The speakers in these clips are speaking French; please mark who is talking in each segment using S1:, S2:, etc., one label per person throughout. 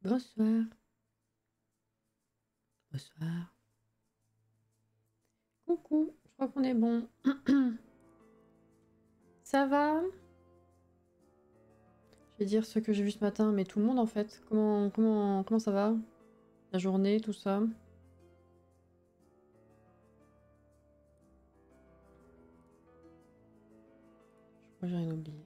S1: Bonsoir. Bonsoir. Coucou, je crois qu'on est bon. Ça va? Je vais dire ce que j'ai vu ce matin, mais tout le monde en fait. Comment ça va? La journée, tout ça? Je crois que j'ai rien oublié.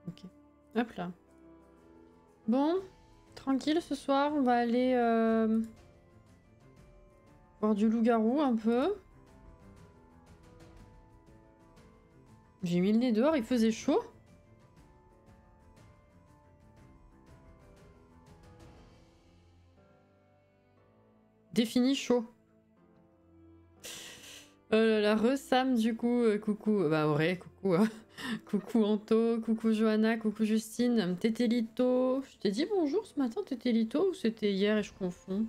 S1: Ok. Hop là. Bon, tranquille ce soir, on va aller voir du loup-garou un peu. J'ai mis le nez dehors, il faisait chaud. Défini chaud. La re-Sam du coup, coucou, bah ouais, coucou, coucou Anto, coucou Johanna, coucou Justine, Tétélito. Je t'ai dit bonjour ce matin Tétélito ou c'était hier et je confonds?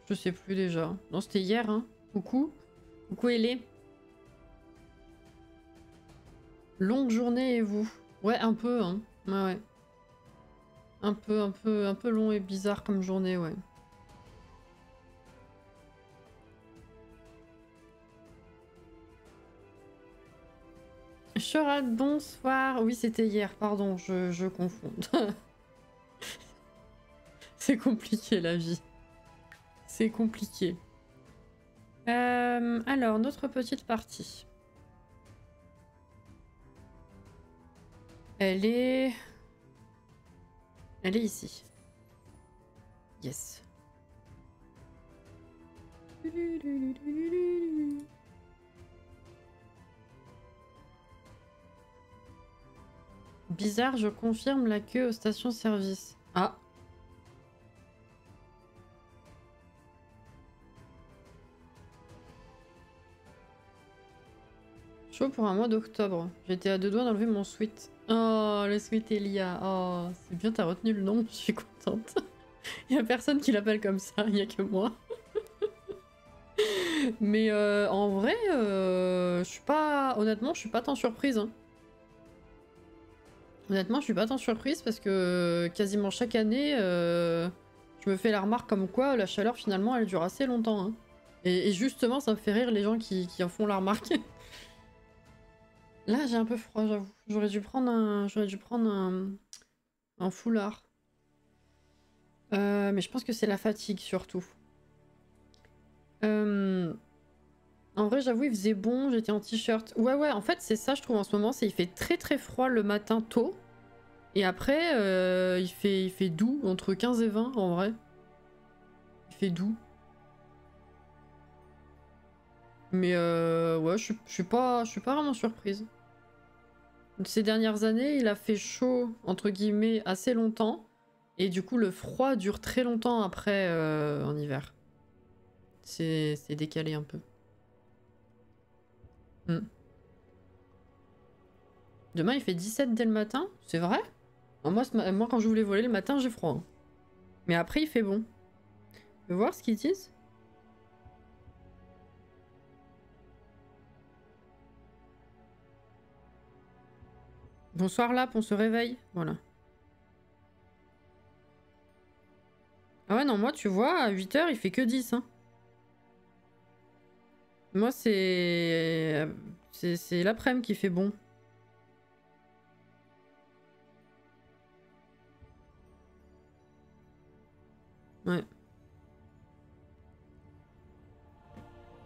S1: Je sais plus déjà. Non c'était hier hein. Coucou. Coucou Elé. Longue journée et vous? Ouais un peu hein. Ouais. Un peu long et bizarre comme journée ouais. Chorad, bonsoir. Oui, c'était hier, pardon, je confonds. C'est compliqué la vie. C'est compliqué. Alors, notre petite partie. Elle est ici. Yes. Bizarre, je confirme la queue aux stations-service. Ah. Chaud pour un mois d'octobre. J'étais à deux doigts d'enlever mon sweat. Oh, le sweat Elia. Oh, c'est bien, t'as retenu le nom, je suis contente. Il y a personne qui l'appelle comme ça, il y a que moi. Mais en vrai, je suis pas... Honnêtement, je suis pas tant surprise. Hein. Honnêtement, je suis pas tant surprise parce que quasiment chaque année, je me fais la remarque comme quoi la chaleur finalement elle dure assez longtemps. Hein. Et justement, ça me fait rire les gens qui en font la remarque. Là, j'ai un peu froid, j'avoue. J'aurais dû prendre un foulard. Mais je pense que c'est la fatigue surtout. En vrai, j'avoue, il faisait bon, j'étais en t-shirt. Ouais, en fait, c'est ça, je trouve, en ce moment, c'est il fait très très froid le matin tôt. Et après, il fait doux, entre 15 et 20, en vrai. Il fait doux. Mais ouais, je suis pas vraiment surprise. Ces dernières années, il a fait chaud, entre guillemets, assez longtemps. Et du coup, le froid dure très longtemps après, en hiver. C'est décalé un peu. Demain, il fait 17 dès le matin, c'est vrai? Moi, quand je voulais voler le matin, j'ai froid. Hein. Mais après, il fait bon. Tu veux voir ce qu'ils disent? Bonsoir Lap, on se réveille. Voilà. Ah ouais, non, moi, tu vois, à 8h, il fait que 10. Hein. Moi, c'est l'après-midi qui fait bon. Ouais.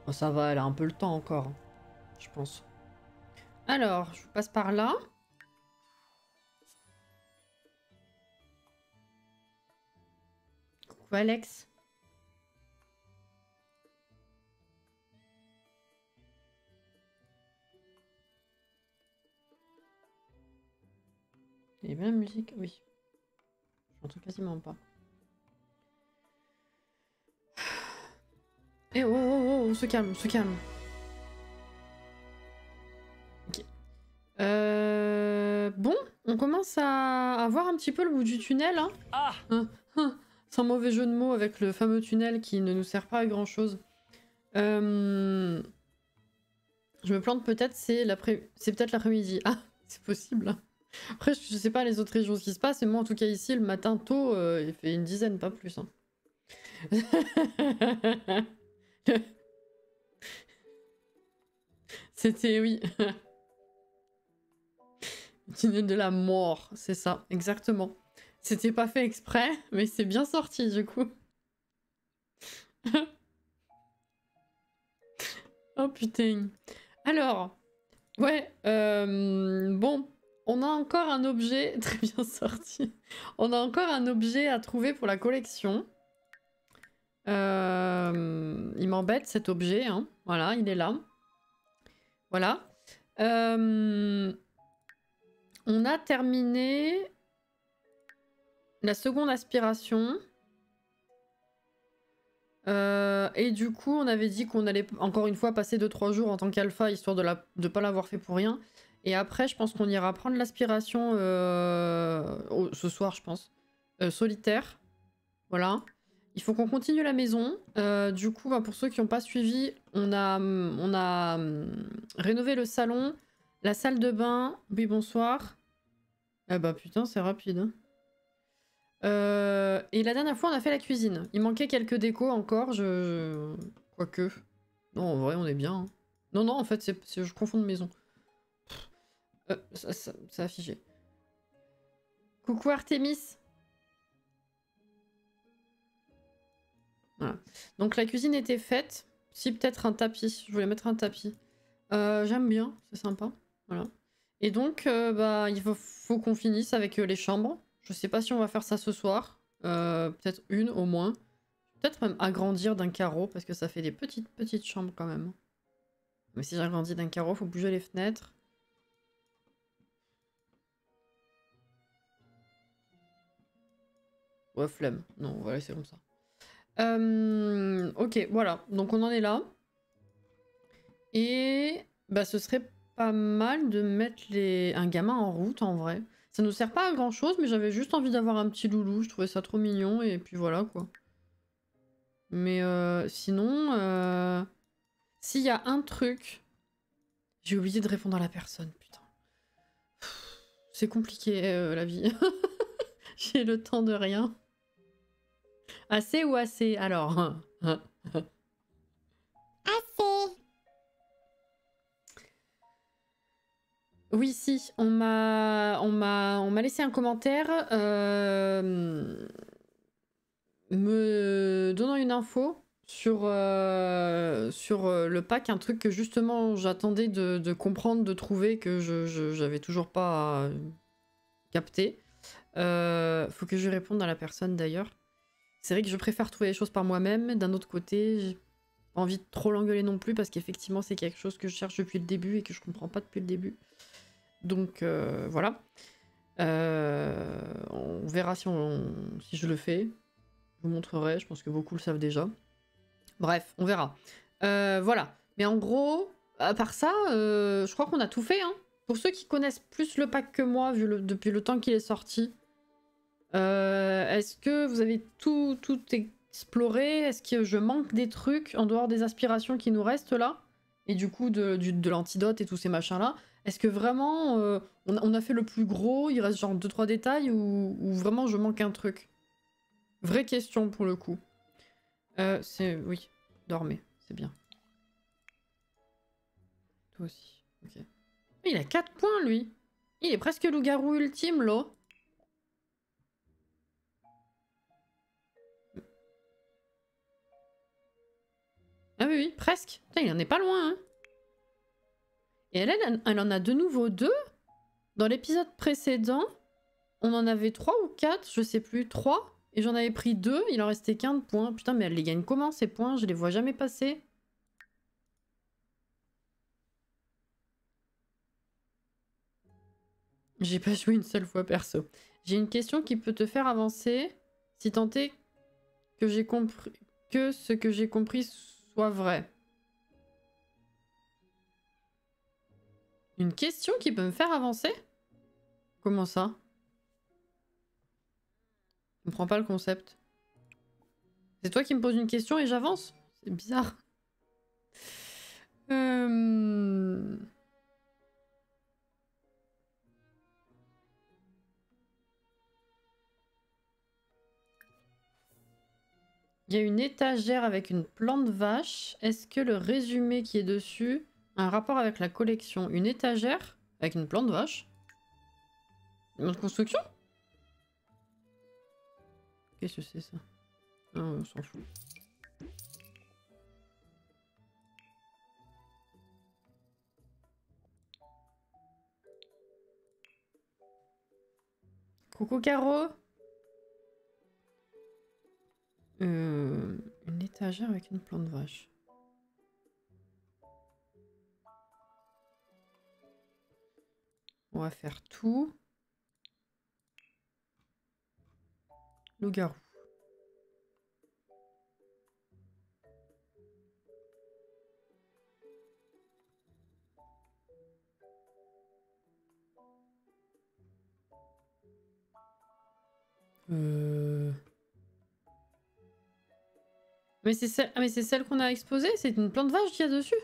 S1: Oh, ça va, elle a un peu le temps encore, je pense. Alors, je passe par là. Coucou Alex. Il y a bien la musique? Oui. J'entends quasiment pas. Eh oh, on se calme, on se calme. Ok. Bon, on commence à voir un petit peu le bout du tunnel. Hein. Ah Sans mauvais jeu de mots avec le fameux tunnel qui ne nous sert pas à grand chose. Je me plante peut-être, c'est peut-être l'après-midi. Ah, c'est possible. Après, je sais pas les autres régions ce qui se passe, mais moi en tout cas ici, le matin tôt, il fait une dizaine, pas plus. Hein. C'était, oui. Tunnel de la mort, c'est ça, exactement. C'était pas fait exprès, mais c'est bien sorti du coup. Oh putain. Alors, ouais, bon, on a encore un objet très bien sorti. On a encore un objet à trouver pour la collection. Il m'embête cet objet, hein. Voilà, il est là. Voilà. On a terminé la seconde aspiration. Et du coup, on avait dit qu'on allait encore une fois passer 2-3 jours en tant qu'alpha, histoire de pas l'avoir fait pour rien. Et après, je pense qu'on ira prendre l'aspiration ce soir, je pense. Solitaire. Voilà. Il faut qu'on continue la maison. Du coup, bah, pour ceux qui n'ont pas suivi, on a rénové le salon, la salle de bain. Oui, bonsoir. Ah bah putain, c'est rapide. Hein. Et la dernière fois, on a fait la cuisine. Il manquait quelques décos encore. Quoique. Non, en vrai, on est bien. Hein. Non, non, en fait, je confonds de maison. Ça a figé. Coucou Artemis. Voilà. Donc la cuisine était faite. Si, peut-être un tapis. Je voulais mettre un tapis. J'aime bien, c'est sympa. Voilà. Et donc, bah, il faut qu'on finisse avec les chambres. Je sais pas si on va faire ça ce soir. Peut-être une au moins. Peut-être même agrandir d'un carreau, parce que ça fait des petites chambres quand même. Mais si j'agrandis d'un carreau, faut bouger les fenêtres. Ouais, flemme. Non, on va laisser comme ça. Ok, voilà. Donc on en est là. Et bah, ce serait pas mal de mettre un gamin en route, en vrai. Ça nous sert pas à grand-chose, mais j'avais juste envie d'avoir un petit loulou. Je trouvais ça trop mignon, et puis voilà, quoi. Mais sinon... S'il y a un truc... J'ai oublié de répondre à la personne, putain. C'est compliqué, la vie. J'ai le temps de rien. Assez ou assez, alors?
S2: Assez.
S1: Oui, si, on m'a laissé un commentaire me donnant une info sur le pack, un truc que justement j'attendais de comprendre, de trouver, que j'avais toujours pas capté. Faut que je réponde à la personne d'ailleurs. C'est vrai que je préfère trouver les choses par moi-même. D'un autre côté, j'ai pas envie de trop l'engueuler non plus, parce qu'effectivement c'est quelque chose que je cherche depuis le début et que je comprends pas depuis le début. Donc voilà. On verra si je le fais. Je vous montrerai, je pense que beaucoup le savent déjà. Bref, on verra. Voilà. Mais en gros, à part ça, je crois qu'on a tout fait. Hein. Pour ceux qui connaissent plus le pack que moi, depuis le temps qu'il est sorti, est-ce que vous avez tout exploré? Est-ce que je manque des trucs en dehors des aspirations qui nous restent là? Et du coup, de l'antidote et tous ces machins-là? Est-ce que vraiment, on a fait le plus gros, il reste genre 2-3 détails, ou vraiment je manque un truc? Vraie question pour le coup. Oui, dormez, c'est bien. Toi aussi, ok. Il a 4 points, lui. Il est presque loup-garou ultime, là. Ah oui, oui, presque. Putain, il en est pas loin, hein. Et elle en a de nouveau 2. Dans l'épisode précédent, on en avait 3 ou 4, je sais plus, 3. Et j'en avais pris 2, il en restait qu'un de points. Putain, mais elle les gagne comment, ces points? Je les vois jamais passer. J'ai pas joué une seule fois perso. J'ai une question qui peut te faire avancer, si tant est que j'ai compris que ce que j'ai compris soit vrai. Une question qui peut me faire avancer? Comment ça? Je comprends pas le concept. C'est toi qui me poses une question et j'avance? C'est bizarre. Euh... Il y a une étagère avec une plante vache. Est-ce que le résumé qui est dessus a un rapport avec la collection? Une étagère avec une plante vache? Une construction? Qu'est-ce que c'est ça? Ah, on s'en fout. Coucou Caro. Une étagère avec une plante vache. On va faire tout. Loup-garou. Mais c'est celle... Ah, mais c'est celle qu'on a exposée? C'est une plante vache qu'il y a dessus?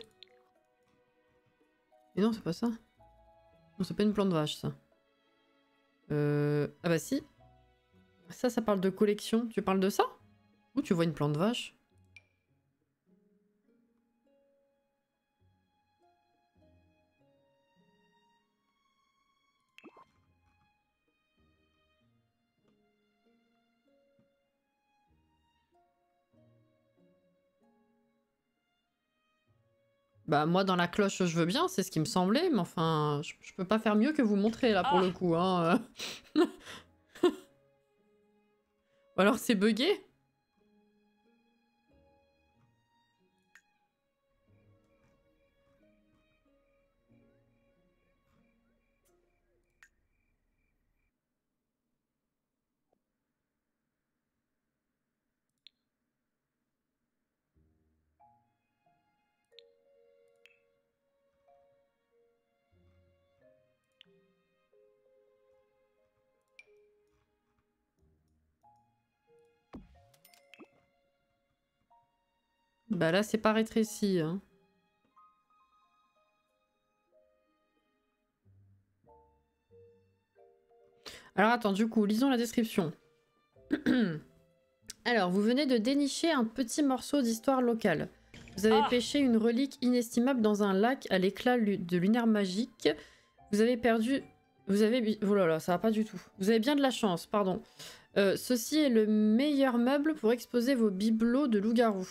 S1: Mais non, c'est pas ça. Non, c'est pas une plante vache, ça. Ah bah si. Ça parle de collection. Tu parles de ça? Ou tu vois une plante vache? Bah moi dans la cloche je veux bien, c'est ce qui me semblait, mais enfin je peux pas faire mieux que vous montrer là pour le coup. Hein. Ou alors c'est buggé? Bah là c'est pas rétréci. Hein. Alors attends, du coup, lisons la description. Alors, vous venez de dénicher un petit morceau d'histoire locale. Vous avez pêché une relique inestimable dans un lac à l'éclat de lunaire magique. Vous avez perdu... Vous avez... Oh là là, ça va pas du tout. Vous avez bien de la chance, pardon. Ceci est le meilleur meuble pour exposer vos bibelots de loup-garou.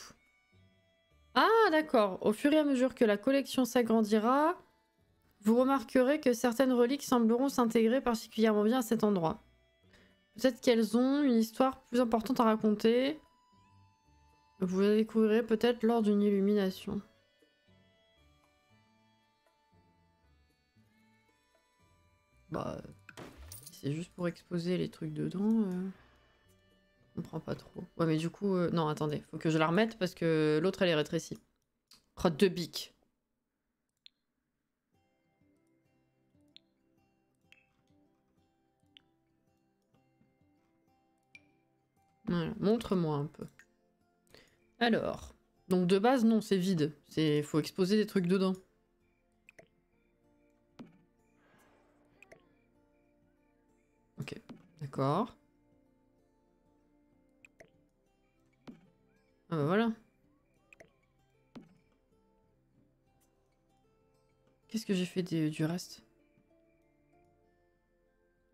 S1: Ah, d'accord. Au fur et à mesure que la collection s'agrandira, vous remarquerez que certaines reliques sembleront s'intégrer particulièrement bien à cet endroit. Peut-être qu'elles ont une histoire plus importante à raconter. Vous la découvrirez peut-être lors d'une illumination. Bah, c'est juste pour exposer les trucs dedans. Je comprends pas trop. Ouais, mais du coup, non, attendez, faut que je la remette parce que l'autre elle est rétrécie. Crotte de bique. Voilà, montre-moi un peu. Alors, donc de base, non, c'est vide. Faut exposer des trucs dedans. Ok, d'accord. Ah bah voilà. Qu'est-ce que j'ai fait du reste?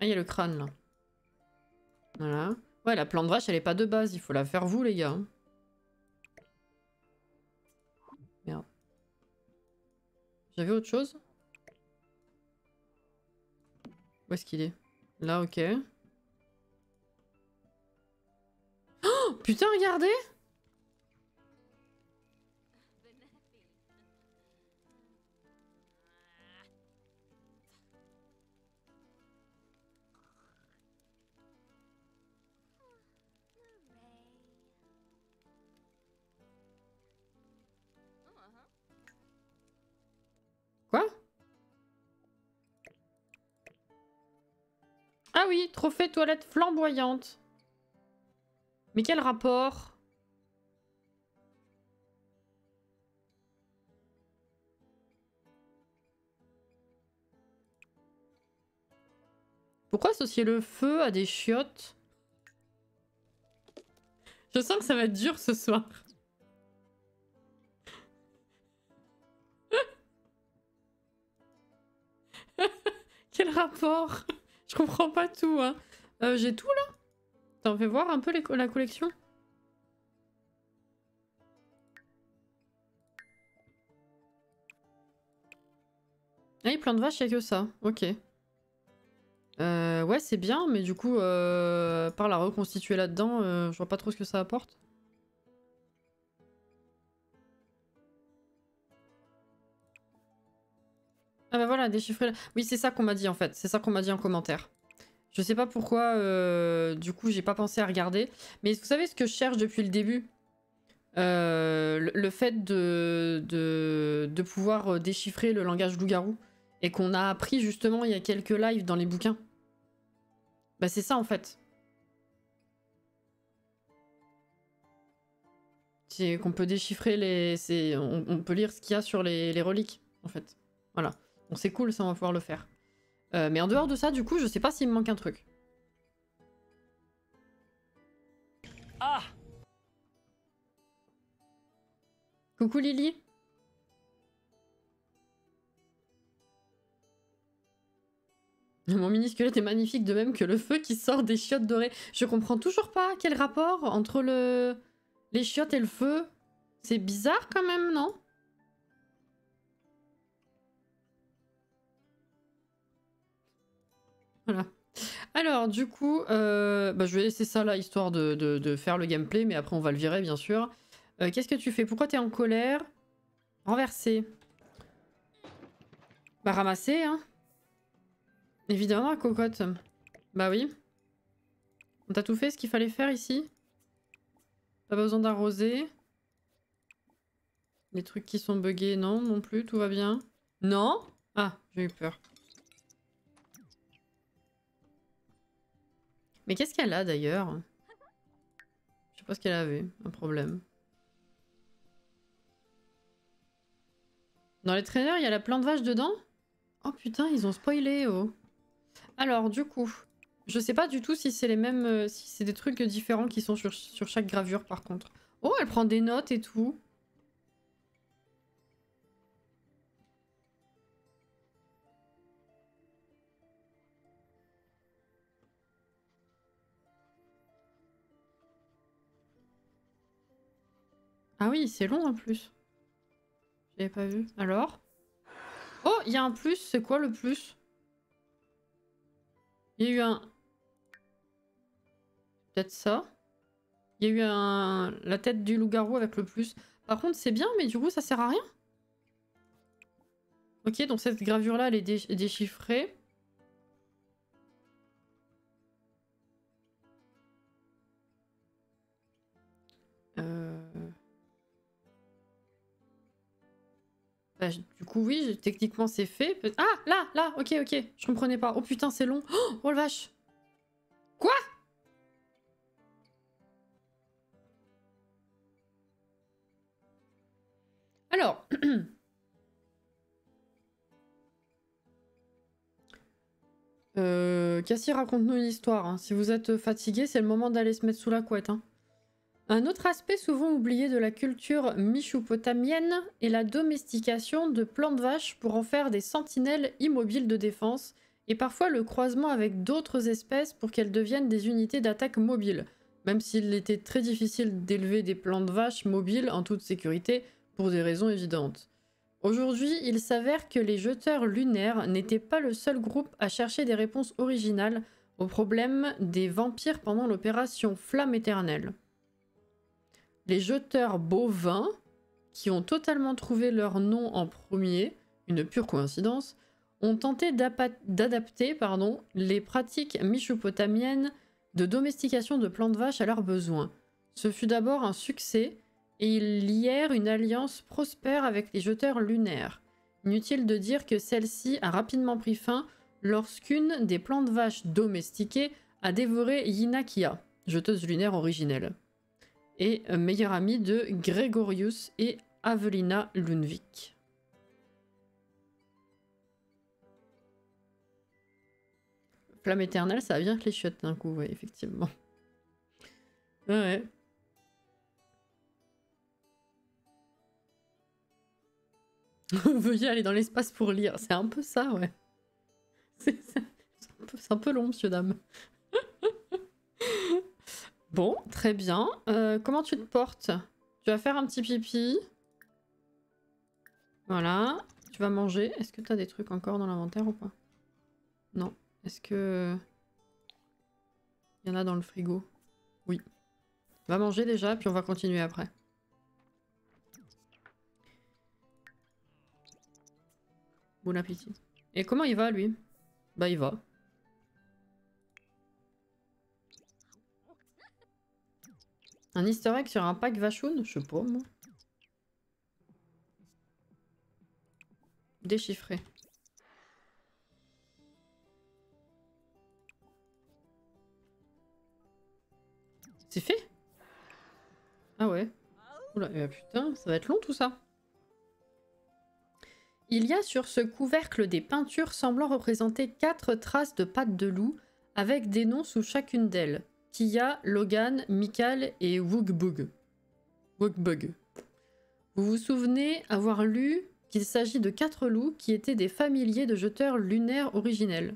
S1: Ah, il y a le crâne, là. Voilà. Ouais, la plante vache, elle est pas de base. Il faut la faire vous, les gars. Hein. Merde. J'avais autre chose? Où est-ce qu'il est? Là, ok. Oh, putain, regardez! Quoi? Ah oui, trophée toilette flamboyante. Mais quel rapport? Pourquoi associer le feu à des chiottes? Je sens que ça va être dur ce soir. Quel rapport? Je comprends pas tout, hein. J'ai tout là? T'en fais voir un peu la collection? Ah, il plein de vaches, y'a que ça. Ok. Ouais, c'est bien, mais du coup, par la reconstituer là-dedans, je vois pas trop ce que ça apporte. Ah bah voilà, déchiffrer... Oui, c'est ça qu'on m'a dit en fait. C'est ça qu'on m'a dit en commentaire. Je sais pas pourquoi, du coup, j'ai pas pensé à regarder. Mais vous savez ce que je cherche depuis le début? Le fait de pouvoir déchiffrer le langage loup-garou. Et qu'on a appris justement il y a quelques lives dans les bouquins. Bah c'est ça en fait. C'est qu'on peut déchiffrer les... On peut lire ce qu'il y a sur les reliques, en fait. Voilà. Bon, c'est cool, ça, on va pouvoir le faire. Mais en dehors de ça, du coup, je sais pas s'il me manque un truc.
S2: Ah!
S1: Coucou Lily. Mon mini-squelette est magnifique, de même que le feu qui sort des chiottes dorées. Je comprends toujours pas quel rapport entre les chiottes et le feu. C'est bizarre quand même, non? Voilà. Alors, du coup, bah, je vais laisser ça là, histoire de faire le gameplay, mais après on va le virer, bien sûr. Qu'est-ce que tu fais? Pourquoi t'es en colère? Renverser. Bah, ramasser, hein. Évidemment, cocotte. Bah oui. On t'a tout fait ce qu'il fallait faire ici? Pas besoin d'arroser. Les trucs qui sont buggés, non, non plus, tout va bien. Non? Ah, j'ai eu peur. Mais qu'est-ce qu'elle a d'ailleurs? Je sais pas ce qu'elle avait, un problème. Dans les trainers, il y a la plante vache dedans? Oh putain, ils ont spoilé, oh. Alors, du coup, je sais pas du tout si c'est les mêmes... si c'est des trucs différents qui sont sur chaque gravure, par contre. Oh, elle prend des notes et tout. Ah oui, c'est long en plus. J'avais pas vu. Alors? Oh, il y a un plus. C'est quoi le plus? Il y a eu un... Peut-être ça. Il y a eu la tête du loup-garou avec le plus. Par contre, c'est bien, mais du coup, ça sert à rien. Ok, donc cette gravure-là, elle est déchiffrée. Bah, du coup, oui, techniquement, c'est fait. Ah, là, ok, je comprenais pas. Oh putain, c'est long. Oh, la vache. Quoi? Alors... Cassie, raconte-nous une histoire. Hein. Si vous êtes fatigué, c'est le moment d'aller se mettre sous la couette. Hein. Un autre aspect souvent oublié de la culture michoupotamienne est la domestication de plantes vaches pour en faire des sentinelles immobiles de défense et parfois le croisement avec d'autres espèces pour qu'elles deviennent des unités d'attaque mobiles, même s'il était très difficile d'élever des plantes vaches mobiles en toute sécurité pour des raisons évidentes. Aujourd'hui, il s'avère que les jeteurs lunaires n'étaient pas le seul groupe à chercher des réponses originales au problème des vampires pendant l'opération Flamme éternelle. Les jeteurs bovins, qui ont totalement trouvé leur nom en premier, une pure coïncidence, ont tenté d'adapter les pratiques michoupotamiennes de domestication de plantes vaches à leurs besoins. Ce fut d'abord un succès, et ils lièrent une alliance prospère avec les jeteurs lunaires. Inutile de dire que celle-ci a rapidement pris fin lorsqu'une des plantes vaches domestiquées a dévoré Yinakia, jeteuse lunaire originelle, et meilleure amie de Gregorius et Avelina Lundvik. Flamme éternelle, ça va bien avec les chiottes d'un coup, ouais, effectivement. Ouais. Veuillez aller dans l'espace pour lire. C'est un peu ça, ouais. C'est un peu long, monsieur, dame. Bon, très bien. Comment tu te portes? Tu vas faire un petit pipi. Voilà. Tu vas manger. Est-ce que tu as des trucs encore dans l'inventaire ou pas? Non. Est-ce que... il y en a dans le frigo? Oui. Va manger déjà, puis on va continuer après. Bon appétit. Et comment il va, lui? Bah, il va. Un easter egg sur un pack Vachoun? Je sais pas, moi. Déchiffré. C'est fait? Ah ouais. Oula, putain, ça va être long tout ça. Il y a sur ce couvercle des peintures semblant représenter 4 traces de pattes de loup, avec des noms sous chacune d'elles. Kia, Logan, Mikal et Wugbug. Wugbug. Vous vous souvenez avoir lu qu'il s'agit de 4 loups qui étaient des familiers de jeteurs lunaires originels.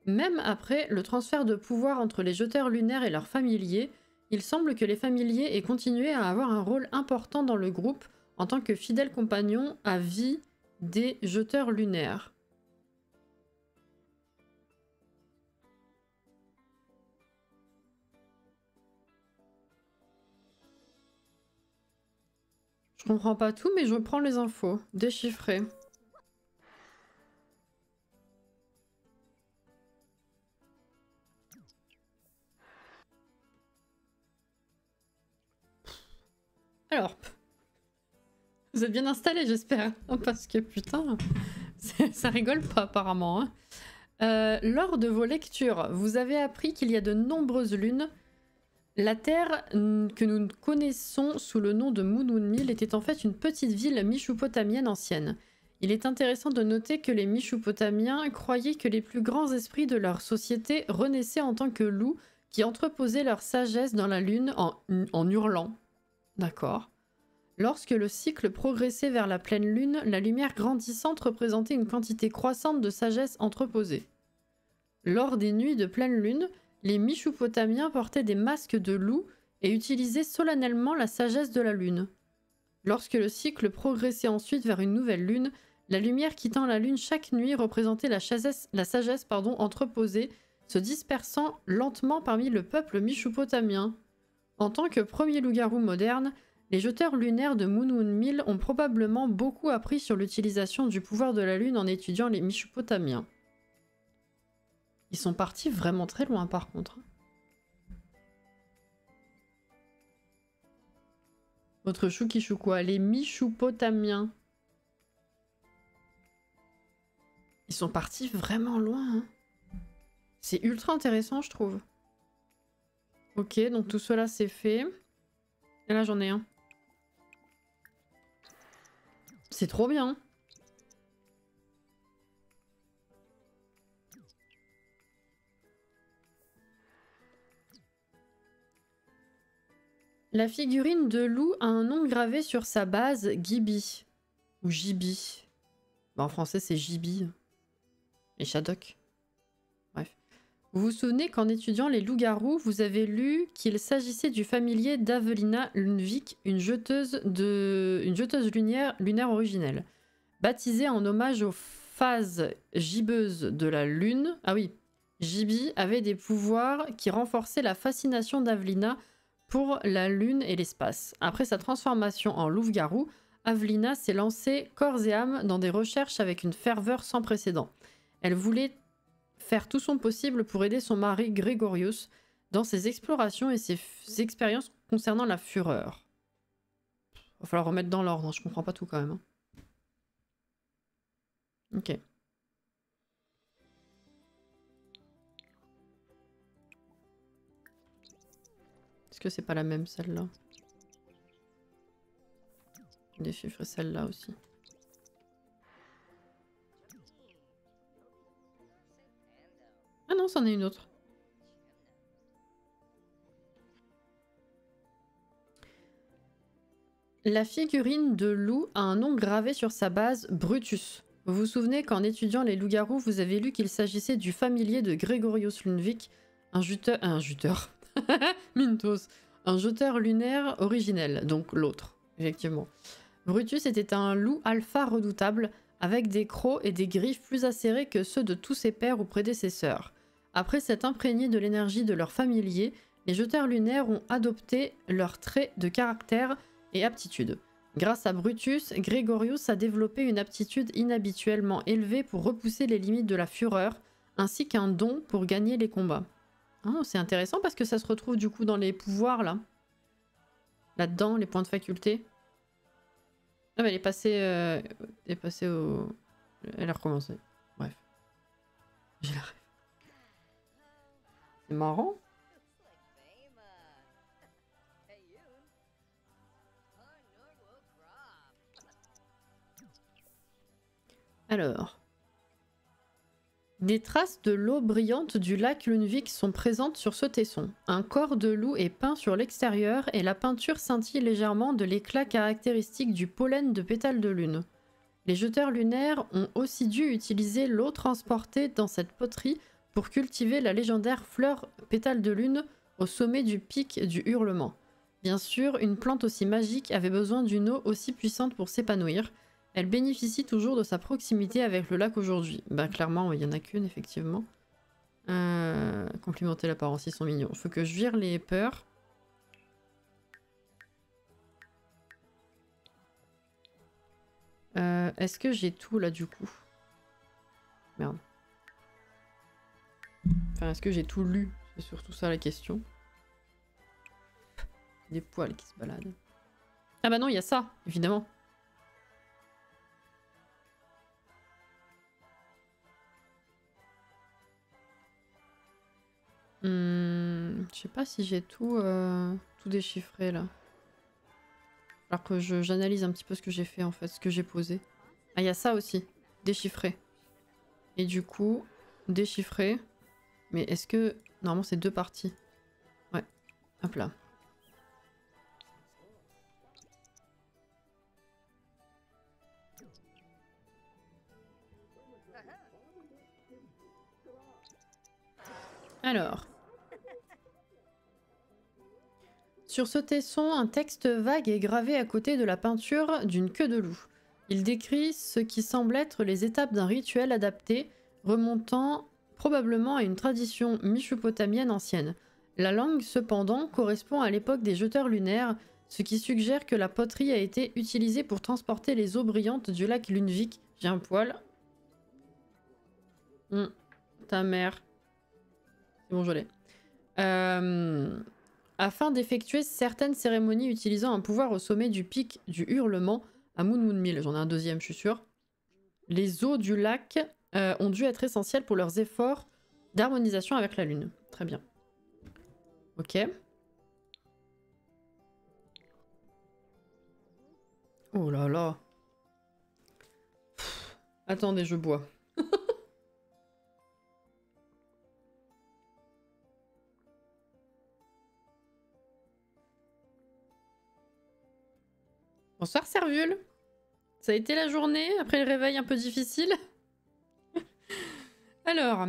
S1: Même après le transfert de pouvoir entre les jeteurs lunaires et leurs familiers, il semble que les familiers aient continué à avoir un rôle important dans le groupe en tant que fidèles compagnons à vie des jeteurs lunaires. Je comprends pas tout, mais je prends les infos. Déchiffré. Alors, vous êtes bien installés, j'espère. Parce que putain, ça rigole pas apparemment. Hein. Lors de vos lectures, vous avez appris qu'il y a de nombreuses lunes. La Terre que nous connaissons sous le nom de Moonwood Mill était en fait une petite ville michoupotamienne ancienne. Il est intéressant de noter que les Michoupotamiens croyaient que les plus grands esprits de leur société renaissaient en tant que loups qui entreposaient leur sagesse dans la lune en hurlant. D'accord. Lorsque le cycle progressait vers la pleine lune, la lumière grandissante représentait une quantité croissante de sagesse entreposée. Lors des nuits de pleine lune, les Michoupotamiens portaient des masques de loup et utilisaient solennellement la sagesse de la lune. Lorsque le cycle progressait ensuite vers une nouvelle lune, la lumière quittant la lune chaque nuit représentait la sagesse entreposée, se dispersant lentement parmi le peuple michoupotamien. En tant que premier loup-garou moderne, les jeteurs lunaires de Moonwood Mill ont probablement beaucoup appris sur l'utilisation du pouvoir de la lune en étudiant les Michoupotamiens. Ils sont partis vraiment très loin par contre. Votre chou qui choue quoi? Les Michoupotamiens. Ils sont partis vraiment loin. Hein. C'est ultra intéressant, je trouve. Ok, donc tout cela c'est fait. Et là j'en ai un. C'est trop bien. La figurine de loup a un nom gravé sur sa base, Gibi. Ou Gibi. Bah, en français, c'est Gibi. Et Shadok. Bref. Vous vous souvenez qu'en étudiant les loups-garous, vous avez lu qu'il s'agissait du familier d'Avelina Lundvik, une jeteuse lunaire originelle. Baptisée en hommage aux phases gibbeuses de la lune. Ah oui. Gibi avait des pouvoirs qui renforçaient la fascination d'Avelina pour la lune et l'espace. Après sa transformation en loup-garou, Avelina s'est lancée corps et âme dans des recherches avec une ferveur sans précédent. Elle voulait faire tout son possible pour aider son mari Gregorius dans ses explorations et ses expériences concernant la fureur. Va falloir remettre dans l'ordre, hein, je comprends pas tout quand même. Hein. Ok. Est-ce que c'est pas la même celle-là? Déchiffrer celle-là aussi. Ah non, c'en est une autre. La figurine de loup a un nom gravé sur sa base, Brutus. Vous vous souvenez qu'en étudiant les loups-garous, vous avez lu qu'il s'agissait du familier de Gregorius Lundvik, un juteur... Mintos. Un jeteur lunaire originel, donc l'autre, effectivement. Brutus était un loup alpha redoutable, avec des crocs et des griffes plus acérés que ceux de tous ses pairs ou prédécesseurs. Après s'être imprégnés de l'énergie de leur familier, les jeteurs lunaires ont adopté leurs traits de caractère et aptitude. Grâce à Brutus, Gregorius a développé une aptitude inhabituellement élevée pour repousser les limites de la fureur, ainsi qu'un don pour gagner les combats. Oh, c'est intéressant parce que ça se retrouve du coup dans les pouvoirs là. Là-dedans, les points de faculté. Ah bah elle est passée au... Elle a recommencé. Bref. J'ai la rêve. C'est marrant. Alors... Des traces de l'eau brillante du lac Lundvik sont présentes sur ce tesson. Un corps de loup est peint sur l'extérieur et la peinture scintille légèrement de l'éclat caractéristique du pollen de pétales de lune. Les jeteurs lunaires ont aussi dû utiliser l'eau transportée dans cette poterie pour cultiver la légendaire fleur pétale de lune au sommet du pic du hurlement. Bien sûr, une plante aussi magique avait besoin d'une eau aussi puissante pour s'épanouir. Elle bénéficie toujours de sa proximité avec le lac aujourd'hui. Bah clairement, il n'y en a qu'une, effectivement. Complimenter l'apparence, ils sont mignons. Faut que je vire les peurs. Est-ce que j'ai tout là du coup? Merde. Enfin, est-ce que j'ai tout lu? C'est surtout ça la question. Des poils qui se baladent. Ah bah non, il y a ça, évidemment. Je sais pas si j'ai tout déchiffré là. Alors que j'analyse un petit peu ce que j'ai fait en fait, ce que j'ai posé. Ah, il y a ça aussi, déchiffré. Et du coup, déchiffré. Mais est-ce que... Normalement c'est deux parties. Ouais, hop là. Alors... Sur ce tesson, un texte vague est gravé à côté de la peinture d'une queue de loup. Il décrit ce qui semble être les étapes d'un rituel adapté, remontant probablement à une tradition mesopotamienne ancienne. La langue, cependant, correspond à l'époque des jeteurs lunaires, ce qui suggère que la poterie a été utilisée pour transporter les eaux brillantes du lac Lundvik. J'ai un poil. Ta mère. C'est bon, je l'ai. Afin d'effectuer certaines cérémonies utilisant un pouvoir au sommet du pic du hurlement, à Moon Moon Mill, j'en ai un deuxième, je suis sûre, les eaux du lac ont dû être essentielles pour leurs efforts d'harmonisation avec la lune. Très bien. Ok. Oh là là. Attendez, je bois. Bonsoir Servule. Ça a été la journée après le réveil un peu difficile. Alors,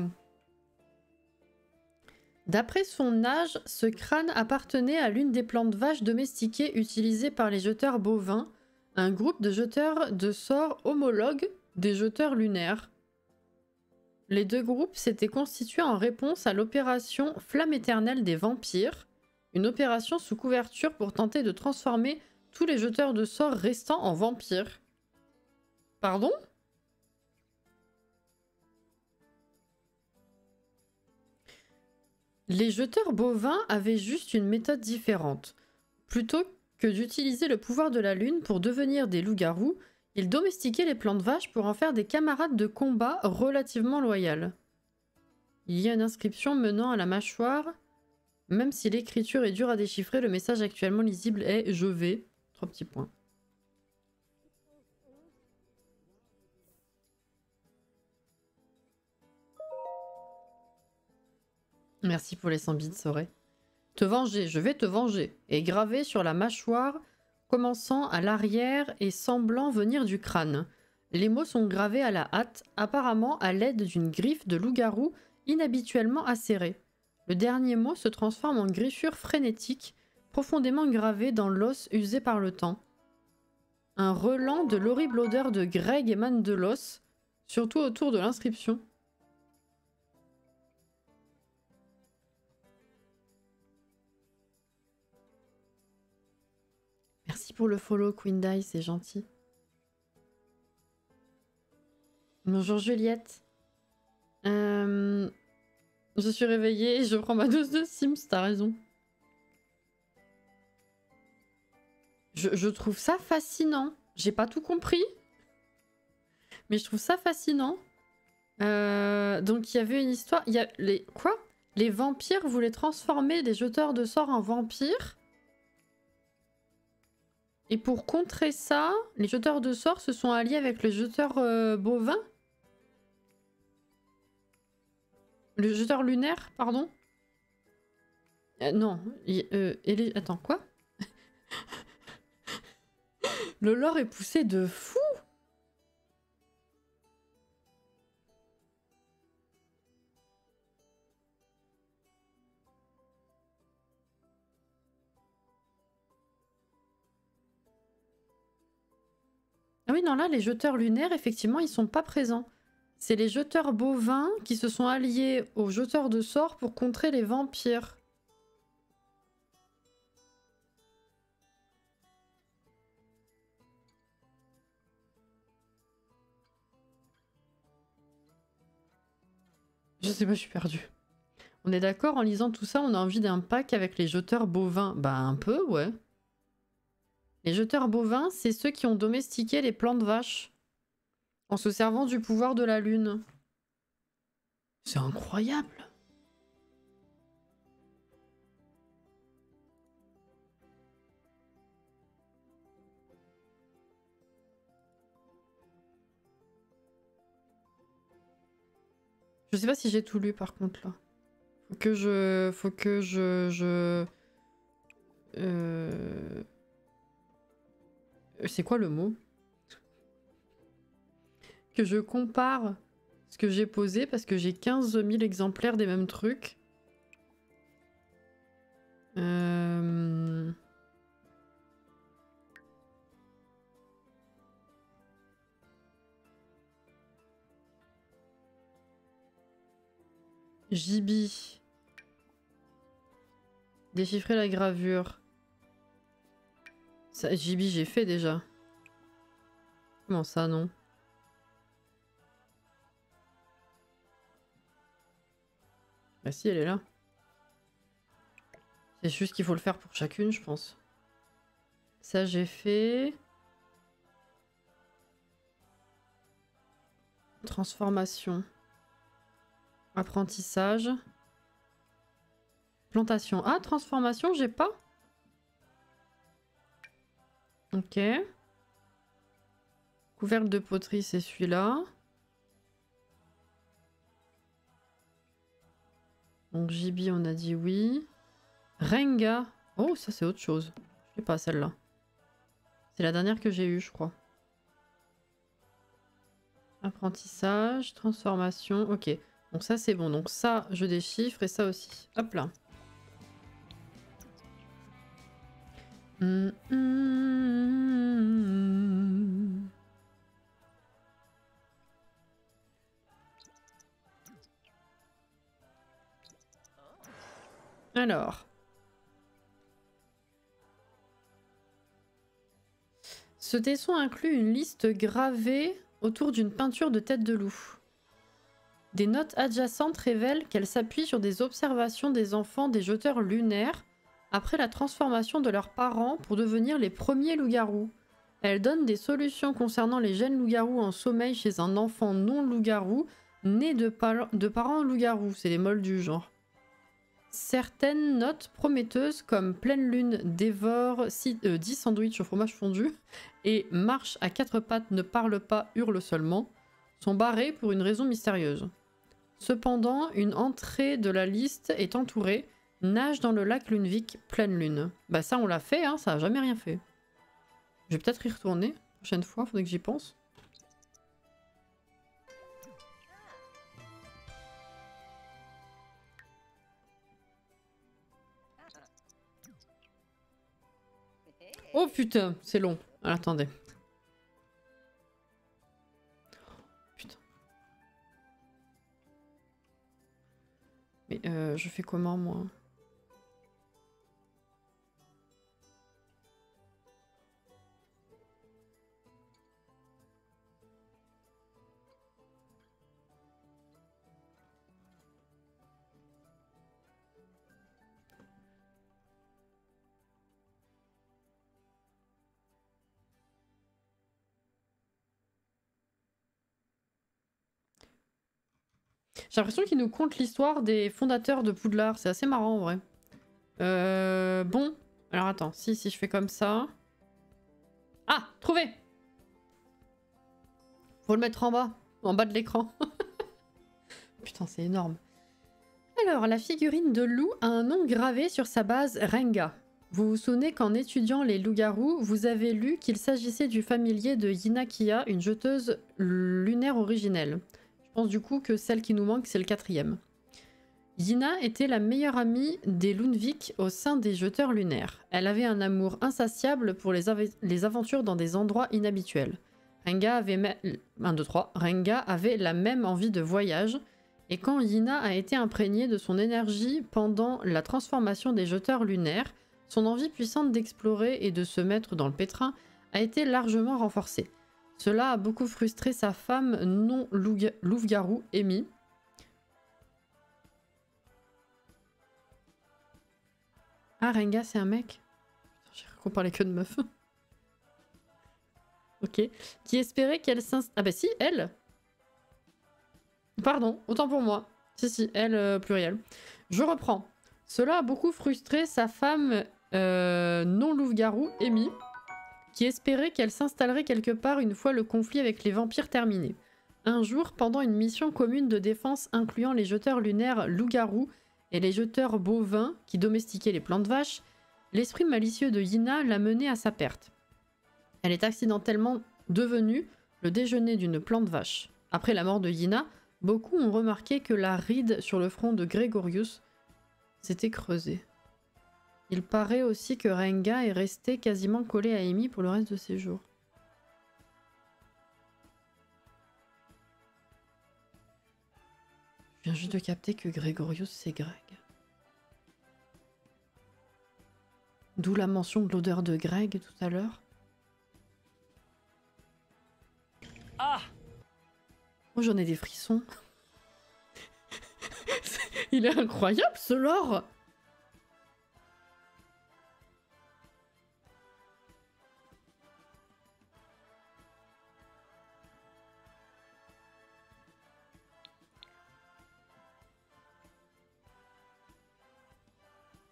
S1: d'après son âge, ce crâne appartenait à l'une des plantes vaches domestiquées utilisées par les jeteurs bovins, un groupe de jeteurs de sorts homologues des jeteurs lunaires. Les deux groupes s'étaient constitués en réponse à l'opération Flamme éternelle des vampires, une opération sous couverture pour tenter de transformer tous les jeteurs de sorts restants en vampires. Pardon ? Les jeteurs bovins avaient juste une méthode différente. Plutôt que d'utiliser le pouvoir de la lune pour devenir des loups-garous, ils domestiquaient les plantes vaches pour en faire des camarades de combat relativement loyales. Il y a une inscription menant à la mâchoire. Même si l'écriture est dure à déchiffrer, le message actuellement lisible est « Je vais ». 3 petits points. Merci pour les 100 bits, Soré. Te venger, je vais te venger. Et gravé sur la mâchoire, commençant à l'arrière et semblant venir du crâne. Les mots sont gravés à la hâte, apparemment à l'aide d'une griffe de loup-garou inhabituellement acérée. Le dernier mot se transforme en griffure frénétique, profondément gravée dans l'os usé par le temps. Un relent de l'horrible odeur de Greg émane de l'os, surtout autour de l'inscription. Merci pour le follow, Queen Die, c'est gentil. Bonjour Juliette. Je suis réveillée et je prends ma dose de Sims, t'as raison. Je trouve ça fascinant. J'ai pas tout compris. Mais je trouve ça fascinant. Donc il y avait une histoire... Il y a les... Quoi ? Les vampires voulaient transformer des jeteurs de sorts en vampires. Et pour contrer ça, les jeteurs de sorts se sont alliés avec les jeteurs bovins. Le jeteur lunaire, pardon. Non. Attends, quoi? Le lore est poussé de fou. Ah oui, non, là, les jeteurs lunaires, effectivement, ils sont pas présents. C'est les jeteurs bovins qui se sont alliés aux jeteurs de sorts pour contrer les vampires. Je sais pas, je suis perdue. On est d'accord, en lisant tout ça, on a envie d'un pack avec les jeteurs bovins. Bah un peu, ouais. Les jeteurs bovins, c'est ceux qui ont domestiqué les plantes vaches. En se servant du pouvoir de la lune. C'est incroyable. Je sais pas si j'ai tout lu par contre là. Faut que je... C'est quoi le mot? Que je compare ce que j'ai posé parce que j'ai 15 000 exemplaires des mêmes trucs. JB. Déchiffrer la gravure. Ça, JB, j'ai fait déjà. Comment ça, non? Bah si, elle est là. C'est juste qu'il faut le faire pour chacune, je pense. Ça, j'ai fait. Transformation. Apprentissage. Plantation. Ah, transformation, j'ai pas. Ok. Couvercle de poterie, c'est celui-là. Donc JB, on a dit oui. Renga. Oh, ça c'est autre chose. Je sais pas celle-là. C'est la dernière que j'ai eue, je crois. Apprentissage, transformation. Ok. Donc ça c'est bon. Donc ça, je déchiffre et ça aussi. Hop là. Alors. Ce tesson inclut une liste gravée autour d'une peinture de tête de loup. Des notes adjacentes révèlent qu'elle s'appuie sur des observations des enfants des jeteurs lunaires après la transformation de leurs parents pour devenir les premiers loups-garous. Elle donne des solutions concernant les gènes loups-garous en sommeil chez un enfant non loup-garou né de parents loups-garous. C'est les molles du genre. Certaines notes prometteuses comme Pleine Lune dévore 10 sandwichs au fromage fondu et Marche à quatre pattes ne parle pas, hurle seulement sont barrées pour une raison mystérieuse. Cependant, une entrée de la liste est entourée. Nage dans le lac Lunevik, pleine lune. Bah ça on l'a fait, hein, ça a jamais rien fait. Je vais peut-être y retourner. Prochaine fois, faudrait que j'y pense. Oh putain, c'est long. Alors, attendez. Putain. Mais je fais comment moi? J'ai l'impression qu'il nous conte l'histoire des fondateurs de Poudlard. C'est assez marrant en vrai. Bon. Alors attends, si je fais comme ça... Ah, trouvé! Faut le mettre en bas de l'écran. Putain, c'est énorme. Alors, la figurine de loup a un nom gravé sur sa base, Renga. Vous vous souvenez qu'en étudiant les loups-garous, vous avez lu qu'il s'agissait du familier de Yinakia, une jeteuse lunaire originelle. Je pense du coup que celle qui nous manque, c'est le 4e. Yina était la meilleure amie des Lunevik au sein des jeteurs lunaires. Elle avait un amour insatiable pour les aventures dans des endroits inhabituels. Renga avait Renga avait la même envie de voyage, et quand Yina a été imprégnée de son énergie pendant la transformation des jeteurs lunaires, son envie puissante d'explorer et de se mettre dans le pétrin a été largement renforcée. Cela a beaucoup frustré sa femme non loup-garou, Amy. Ah, Renga, c'est un mec? J'ai cru qu'on parlait que de meufs. Ok. Qui espérait qu'elle s'installe... Ah bah si, elle. Pardon, autant pour moi. Si, elle, pluriel. Je reprends. Cela a beaucoup frustré sa femme non loup-garou, Amy, qui espérait qu'elle s'installerait quelque part une fois le conflit avec les vampires terminé. Un jour, pendant une mission commune de défense incluant les jeteurs lunaires loup-garou et les jeteurs bovins qui domestiquaient les plantes vaches, l'esprit malicieux de Yina l'a menée à sa perte. Elle est accidentellement devenue le déjeuner d'une plante vache. Après la mort de Yina, beaucoup ont remarqué que la ride sur le front de Gregorius s'était creusée. Il paraît aussi que Renga est resté quasiment collé à Amy pour le reste de ses jours. Je viens juste de capter que Gregorius c'est Greg. D'où la mention de l'odeur de Greg tout à l'heure.
S2: Ah!
S1: Oh, j'en ai des frissons. Il est incroyable ce lore!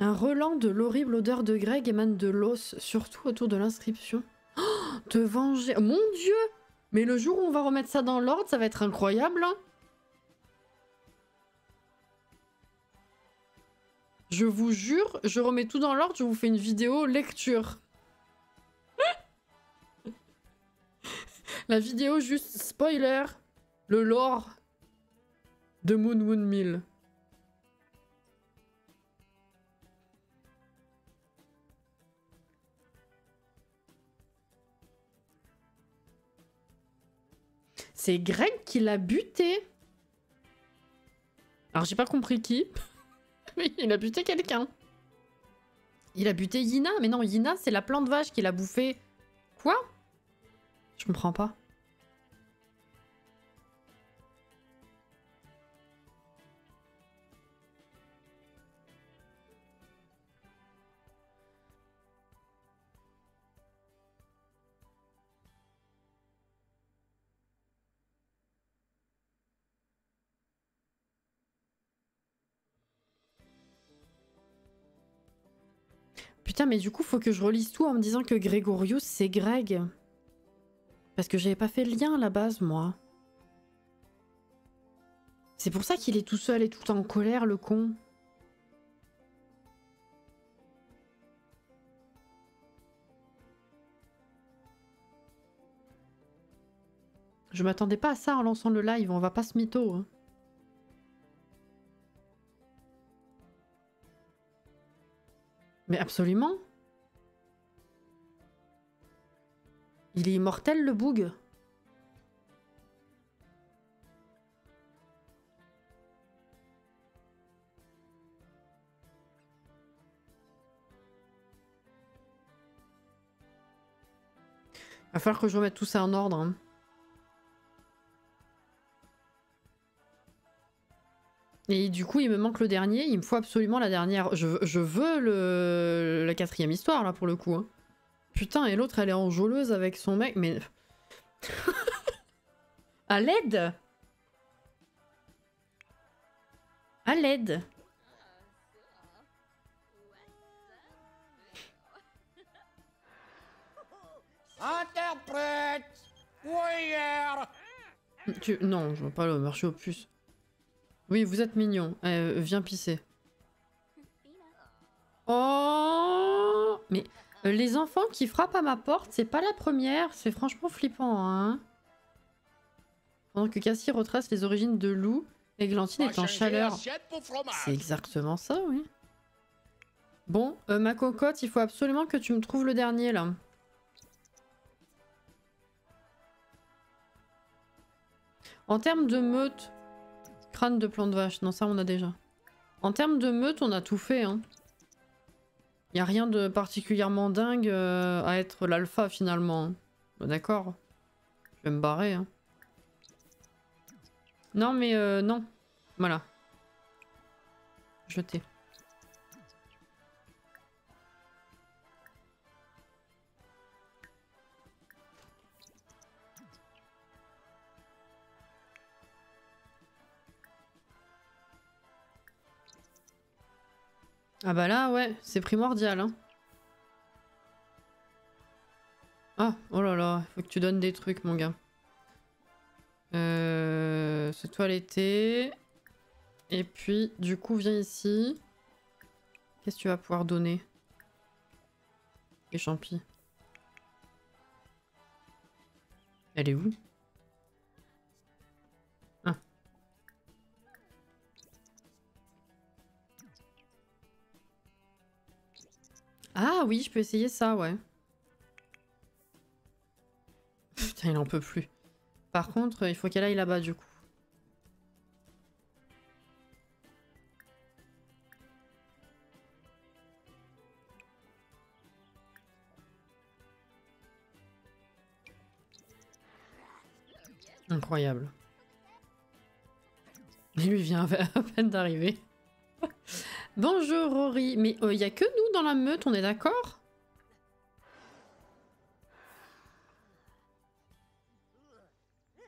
S1: Un relent de l'horrible odeur de Greg émane de l'os, surtout autour de l'inscription. Oh, te venger... Mon Dieu! Mais le jour où on va remettre ça dans l'ordre, ça va être incroyable, hein. Je vous jure, je remets tout dans l'ordre, je vous fais une vidéo lecture. La vidéo juste spoiler. Le lore de Moon Mill. C'est Greg qui l'a buté. Alors j'ai pas compris qui. Mais il a buté quelqu'un. Il a buté Yina. Mais non, Yina c'est la plante vache qui l'a bouffé. Quoi? Je comprends pas. Putain, mais du coup, faut que je relise tout en me disant que Gregorius, c'est Greg. Parce que j'avais pas fait le lien à la base, moi. C'est pour ça qu'il est tout seul et tout en colère, le con. Je m'attendais pas à ça en lançant le live, on va pas se mytho. Hein. Mais absolument. Il est immortel, le boug. Va falloir que je remette tout ça en ordre. Hein. Et du coup, il me manque le dernier. Il me faut absolument la dernière. Je veux la quatrième histoire, là, pour le coup. Hein. Putain, et l'autre, elle est enjôleuse avec son mec. Mais... à l'aide! À l'aide!
S3: Interprète! Warrior!
S1: Non, je veux pas le marché aux puces. Oui, vous êtes mignon. Viens pisser. Oh! Mais les enfants qui frappent à ma porte, c'est pas la première. C'est franchement flippant, hein. Pendant que Cassie retrace les origines de Lou, Églantine est en chaleur. C'est exactement ça, oui. Bon, ma cocotte, il faut absolument que tu me trouves le dernier, là. En termes de meute... Crâne de plan de vache, non ça on a déjà. En termes de meute, on a tout fait, hein. Y a rien de particulièrement dingue à être l'alpha finalement. Hein. Bon, d'accord. Je vais me barrer, hein. Non mais non. Voilà. Jeter. Ah bah là, ouais, c'est primordial. Hein. Ah, oh là là, faut que tu donnes des trucs, mon gars. Se toiletter. Et puis, du coup, viens ici. Qu'est-ce que tu vas pouvoir donner? Les champis. Elle est où? Ah. Ah oui, je peux essayer ça, ouais. Putain, il en peut plus. Par contre, il faut qu'elle aille là-bas, du coup. Incroyable. Il lui vient à peine d'arriver. Bonjour Rory. Mais il y a que nous dans la meute, on est d'accord?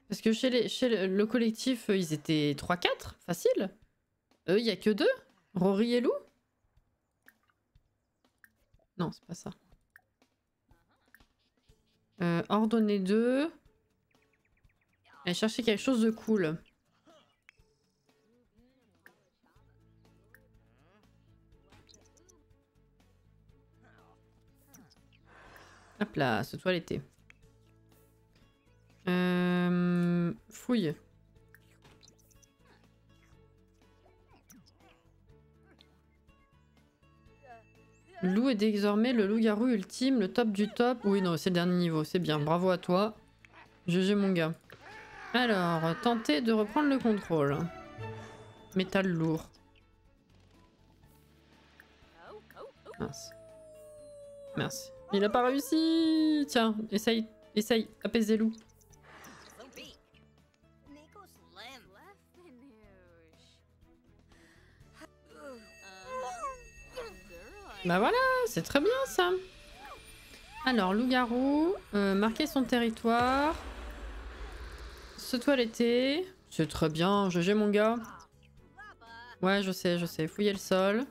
S1: Parce que chez le collectif, ils étaient 3-4, facile. Eux, il y a que 2. Rory et Lou? Non, c'est pas ça. Ordonner 2. Allez chercher quelque chose de cool. Hop là, se toiletter. Fouille. Lou est désormais le loup-garou ultime, le top du top. Oui, non, c'est le dernier niveau, c'est bien. Bravo à toi. GG mon gars. Alors, tenter de reprendre le contrôle. Métal lourd. Mince. Merci. Il a pas réussi. Tiens, essaye, essaye, apaise les loups. Bah voilà, c'est très bien ça. Alors, loup-garou, marquer son territoire. Se toiletter. C'est très bien, GG mon gars. Ouais, je sais. Fouiller le sol.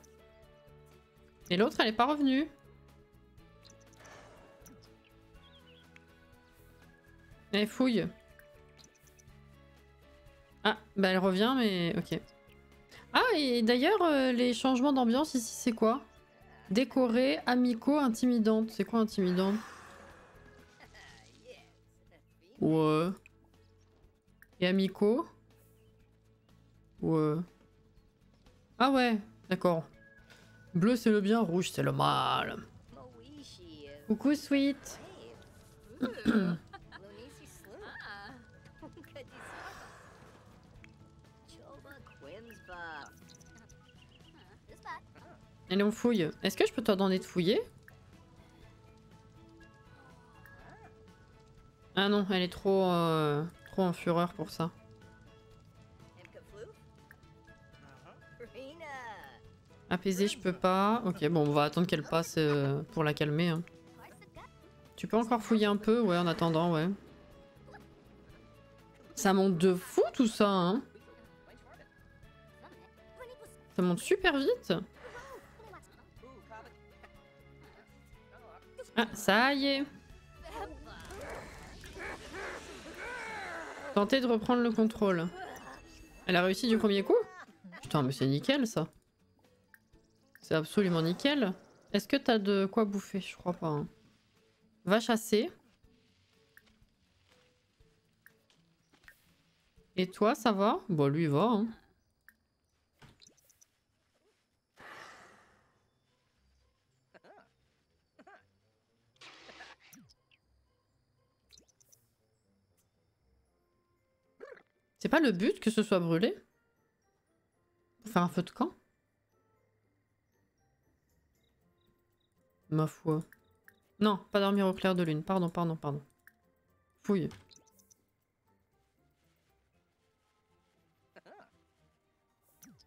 S1: Et l'autre, elle est pas revenue. Elle fouille. Ah, bah elle revient, mais ok. Ah, et d'ailleurs, les changements d'ambiance ici, c'est quoi? Décoré, amicaux, intimidante. C'est quoi intimidante? Ouais. Et amicaux? Ouais. Ah ouais, d'accord. Bleu c'est le bien, rouge c'est le mal. Coucou Sweet. Allez, on fouille. Est-ce que je peux t'ordonner de fouiller? Ah non, elle est trop en fureur pour ça. Apaiser, je peux pas. Ok, bon, on va attendre qu'elle passe pour la calmer. Hein. Tu peux encore fouiller un peu? Ouais, en attendant, ouais. Ça monte de fou tout ça, hein. Ça monte super vite. Ah, ça y est. Tenter de reprendre le contrôle. Elle a réussi du premier coup? Putain, mais c'est nickel ça. C'est absolument nickel. Est-ce que t'as de quoi bouffer? Je crois pas. Hein. Va chasser. Et toi, ça va? Bon, lui, il va. Hein. C'est pas le but que ce soit brûlé? Pour faire un feu de camp? Ma foi. Non, pas dormir au clair de lune. Pardon, pardon, pardon. Fouille.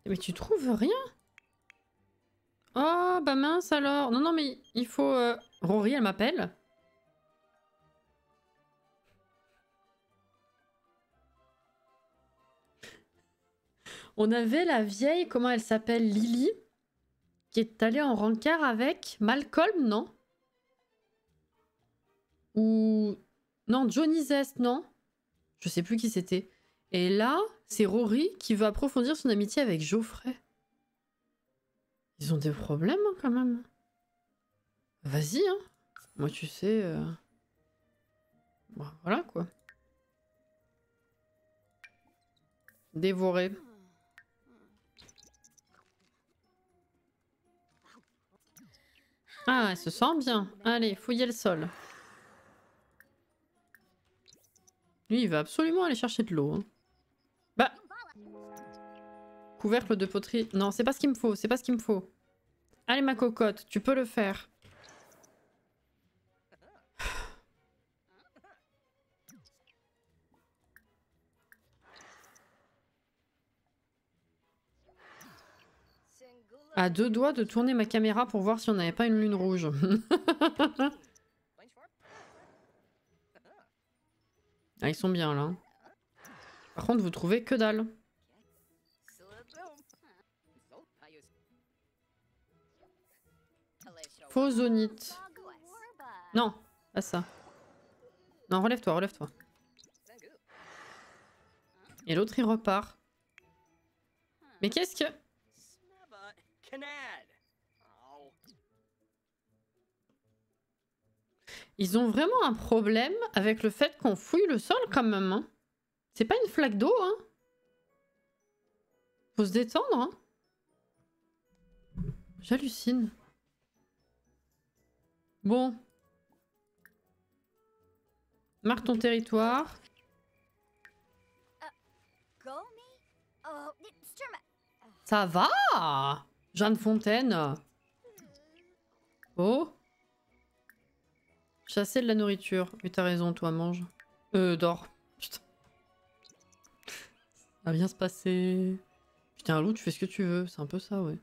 S1: Mais tu trouves rien? Oh, bah mince alors. Non, non, mais il faut... Rory, elle m'appelle. On avait la vieille, comment elle s'appelle? Lily, qui est allée en rencard avec Malcolm, non? Ou... Non, Johnny Zest, non? Je sais plus qui c'était. Et là, c'est Rory qui veut approfondir son amitié avec Geoffrey. Ils ont des problèmes, hein, quand même. Vas-y, hein. Moi, tu sais... Bon, voilà, quoi. Dévoré. Ah, elle se sent bien. Allez, fouillez le sol. Lui, il va absolument aller chercher de l'eau. Hein. Bah... Couvercle de poterie... Non, c'est pas ce qu'il me faut, c'est pas ce qu'il me faut. Allez, ma cocotte, tu peux le faire. À deux doigts de tourner ma caméra pour voir si on n'avait pas une lune rouge. Ah, ils sont bien, là. Par contre, vous trouvez que dalle. Faux zonite. Non, pas ça. Non, relève-toi, relève-toi. Et l'autre, il repart. Mais qu'est-ce que... Ils ont vraiment un problème avec le fait qu'on fouille le sol quand même. Hein. C'est pas une flaque d'eau, hein. Faut se détendre, hein. J'hallucine. Bon. Marque ton territoire. Ça va, Jeanne Fontaine. Oh. Chasser de la nourriture. Oui, t'as raison, toi, mange. Dors. Putain. Ça va bien se passer. Putain, un loup, tu fais ce que tu veux. C'est un peu ça, ouais.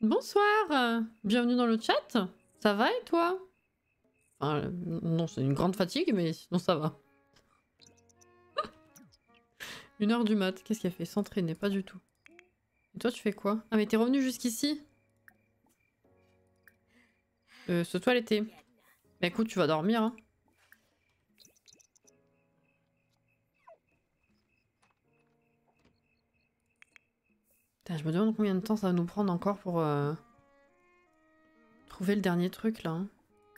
S1: Bonsoir. Bienvenue dans le chat. Ça va et toi? Enfin, non, c'est une grande fatigue, mais sinon ça va. 1h du mat. Qu'est-ce qu'elle fait? S'entraîner, pas du tout. Et toi, tu fais quoi? Ah, mais t'es revenu jusqu'ici? Se toiletter. Bah écoute, tu vas dormir, hein. Putain, je me demande combien de temps ça va nous prendre encore pour trouver le dernier truc, là. Hein.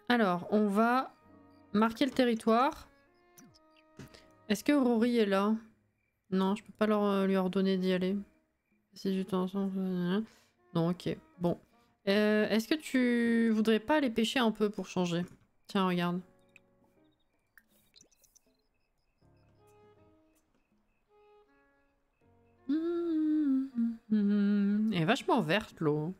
S1: Alors, on va marquer le territoire. Est-ce que Rory est là? Non, je peux pas lui ordonner d'y aller. C'est du temps. Non, ok. Bon. Est-ce que tu voudrais pas aller pêcher un peu pour changer? Tiens, regarde. Elle est vachement verte, l'eau.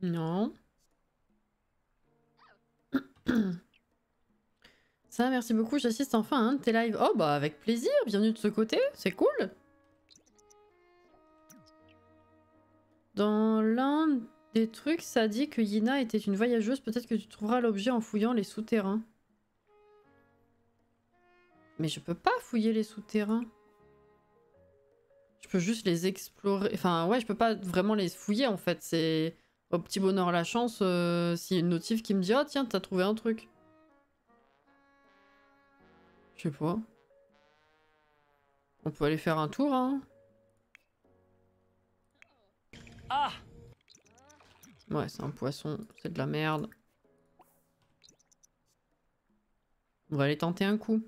S1: Non. Ça, merci beaucoup, j'assiste enfin à un de tes lives. Oh bah avec plaisir, bienvenue de ce côté, c'est cool. Dans l'un des trucs, ça dit que Yina était une voyageuse, peut-être que tu trouveras l'objet en fouillant les souterrains. Mais je peux pas fouiller les souterrains. Je peux juste les explorer. Enfin ouais, je peux pas vraiment les fouiller en fait, c'est au petit bonheur la chance s'il y a une notif qui me dit « Oh tiens, t'as trouvé un truc ». Je sais pas. On peut aller faire un tour, hein.
S2: Ah!
S1: Ouais, c'est un poisson, c'est de la merde. On va aller tenter un coup.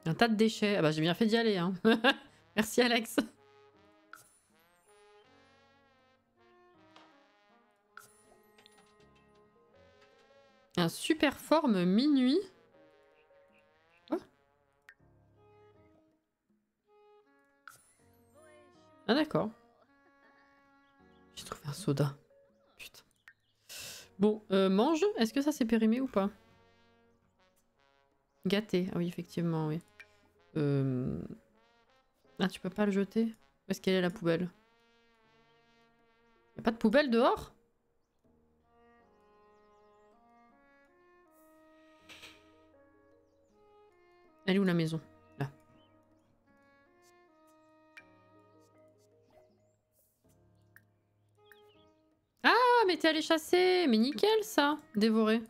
S1: Un tas de déchets. Ah bah j'ai bien fait d'y aller, hein. Merci Alex. Un super forme minuit. Oh. Ah d'accord. J'ai trouvé un soda. Putain. Bon, mange. Est-ce que ça c'est périmé ou pas? Gâté. Ah oui, effectivement, oui. Ah, tu peux pas le jeter? Où est-ce qu'elle est la poubelle? Y'a pas de poubelle dehors? Elle est où la maison? Là. Ah, mais t'es allé chasser! Mais nickel ça! Dévoré.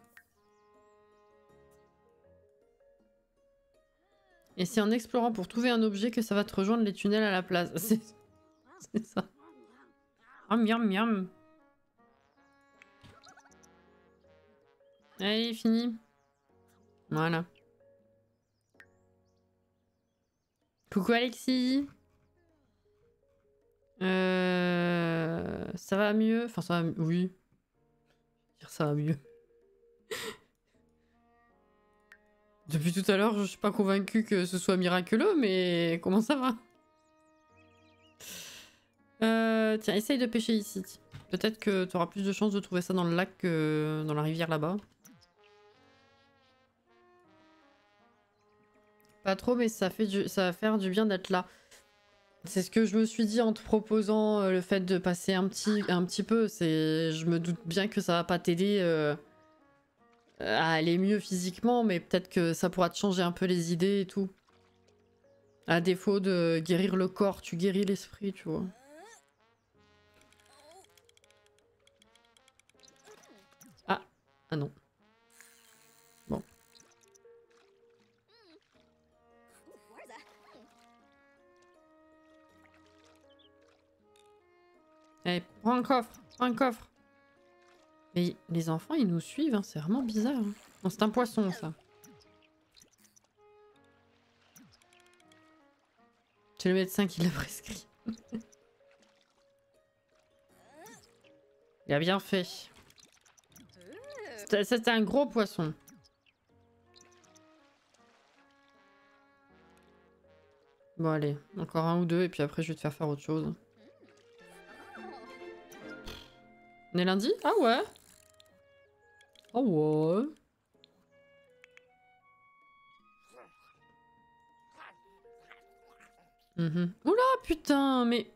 S1: Et c'est en explorant pour trouver un objet que ça va te rejoindre les tunnels à la place. C'est ça. Ah, miam miam. Allez, fini. Voilà. Coucou Alexis. Ça va mieux. Enfin, ça va... Oui. Dire ça va mieux. Depuis tout à l'heure, je suis pas convaincue que ce soit miraculeux, mais comment ça va? Tiens, essaye de pêcher ici. Peut-être que tu auras plus de chances de trouver ça dans le lac que dans la rivière là-bas. Pas trop, mais ça va faire du bien d'être là. C'est ce que je me suis dit en te proposant le fait de passer un petit peu. Je me doute bien que ça va pas t'aider à aller mieux physiquement, mais peut-être que ça pourra te changer un peu les idées et tout. À défaut de guérir le corps, tu guéris l'esprit, tu vois. Ah, ah non. Bon. Allez, prends un coffre, prends un coffre. Mais les enfants, ils nous suivent, hein, c'est vraiment bizarre. Hein. Bon, c'est un poisson, ça. C'est le médecin qui l'a prescrit. Il a bien fait. C'était un gros poisson. Bon, allez, encore un ou deux, et puis après, je vais te faire autre chose. On est lundi? Ah ouais? Ah ouais? Oula, putain, mais...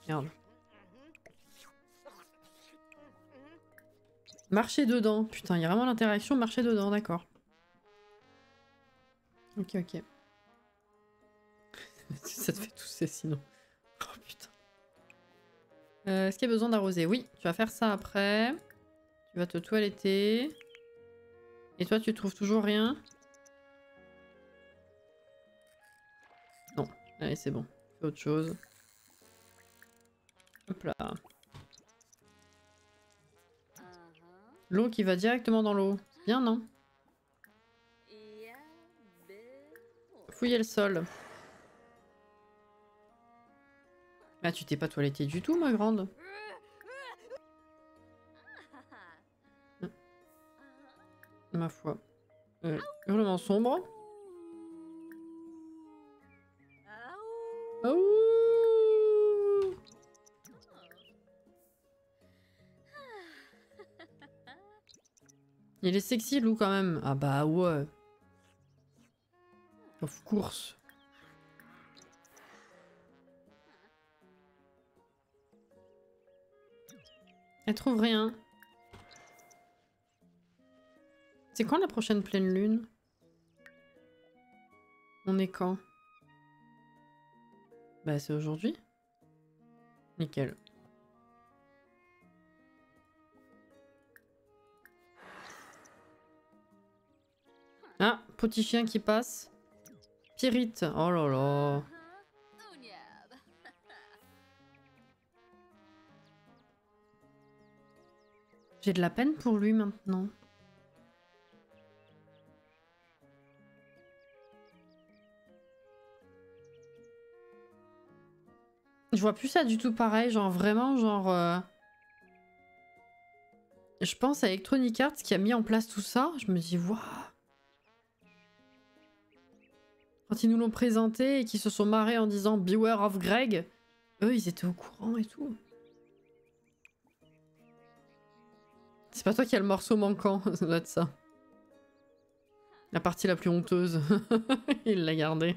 S1: Merde. Marcher dedans. Putain, il y a vraiment l'interaction marcher dedans, d'accord. Ok, ok. Ça te fait tousser sinon. Oh putain. Est-ce qu'il y a besoin d'arroser? Oui, tu vas faire ça après. Tu vas te toiletter. Et toi, tu trouves toujours rien? Non. Allez, c'est bon. Fais autre chose. Hop là. L'eau qui va directement dans l'eau. C'est bien, non? Fouiller le sol. Ah, tu t'es pas toilettée du tout, ma grande? Ma foi. Hurlement sombre. Oh. Il est sexy, Lou, quand même. Ah bah ouais. Of course. Elle trouve rien. C'est quand la prochaine pleine lune? On est quand? Bah c'est aujourd'hui. Nickel. Ah, petit chien qui passe. Pyrite. Oh là là. J'ai de la peine pour lui maintenant. Je vois plus ça du tout pareil, genre vraiment, genre... Je pense à Electronic Arts qui a mis en place tout ça, je me dis, waouh. Quand ils nous l'ont présenté et qu'ils se sont marrés en disant Beware of Greg, eux ils étaient au courant et tout. C'est pas toi qui as le morceau manquant, ça doit être ça. La partie la plus honteuse. Il l'a gardé.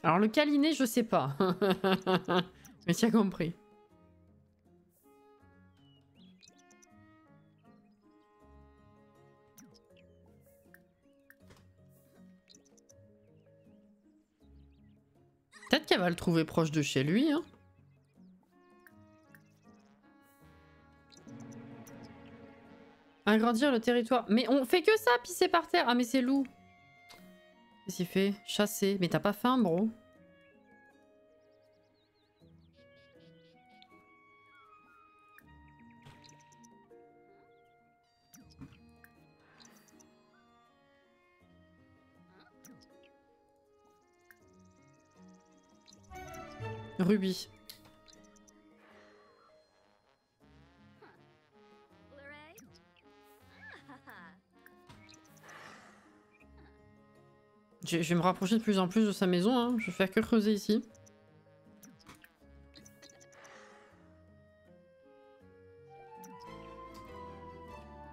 S1: Alors le câliné, je sais pas. Mais tu as compris. Peut-être qu'elle va le trouver proche de chez lui, hein. Agrandir le territoire. Mais on fait que ça, pisser par terre. Ah mais c'est loup. Qu'est-ce qu'il fait? Chasser. Mais t'as pas faim, bro? Ruby. Je vais me rapprocher de plus en plus de sa maison, hein. Je vais faire que creuser ici.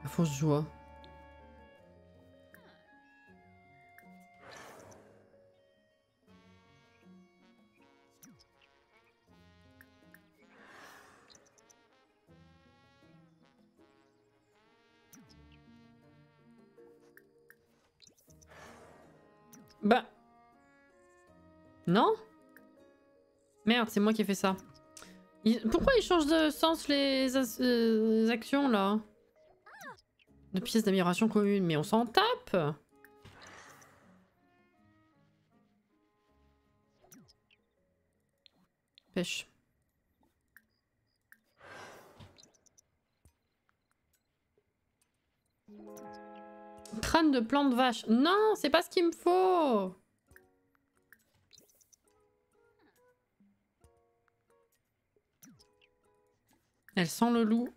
S1: La fausse joie. Bah... Non? Merde, c'est moi qui ai fait ça. Pourquoi ils changent de sens les actions, là? De pièces d'amélioration commune, mais on s'en tape! Pêche. Crâne de plante vache. Non, c'est pas ce qu'il me faut! Elle sent le loup.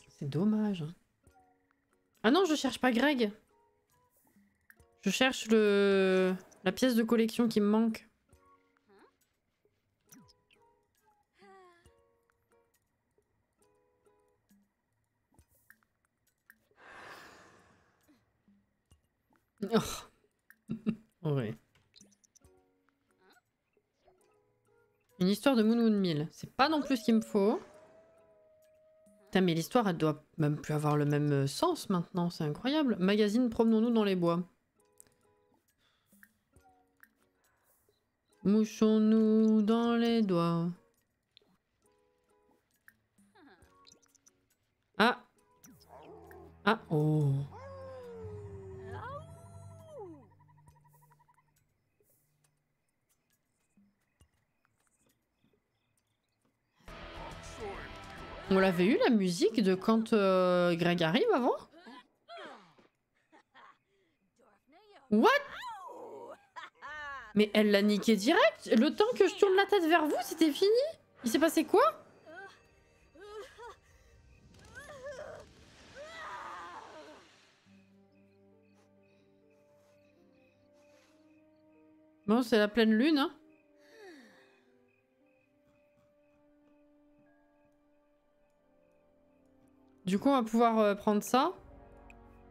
S1: C'est dommage. Ah non, je cherche pas Greg. Je cherche la pièce de collection qui me manque. Oh. Ouais. Une histoire de Moon Moon Mill. C'est pas non plus ce qu'il me faut. Putain, mais l'histoire, elle doit même plus avoir le même sens maintenant. C'est incroyable. Magazine, promenons-nous dans les bois. Mouchons-nous dans les doigts. Ah. Ah, oh. On l'avait eu la musique de quand Greg arrive avant? What? Mais elle l'a niqué direct. Le temps que je tourne la tête vers vous, c'était fini. Il s'est passé quoi? Bon, c'est la pleine lune, hein. Du coup, on va pouvoir prendre ça.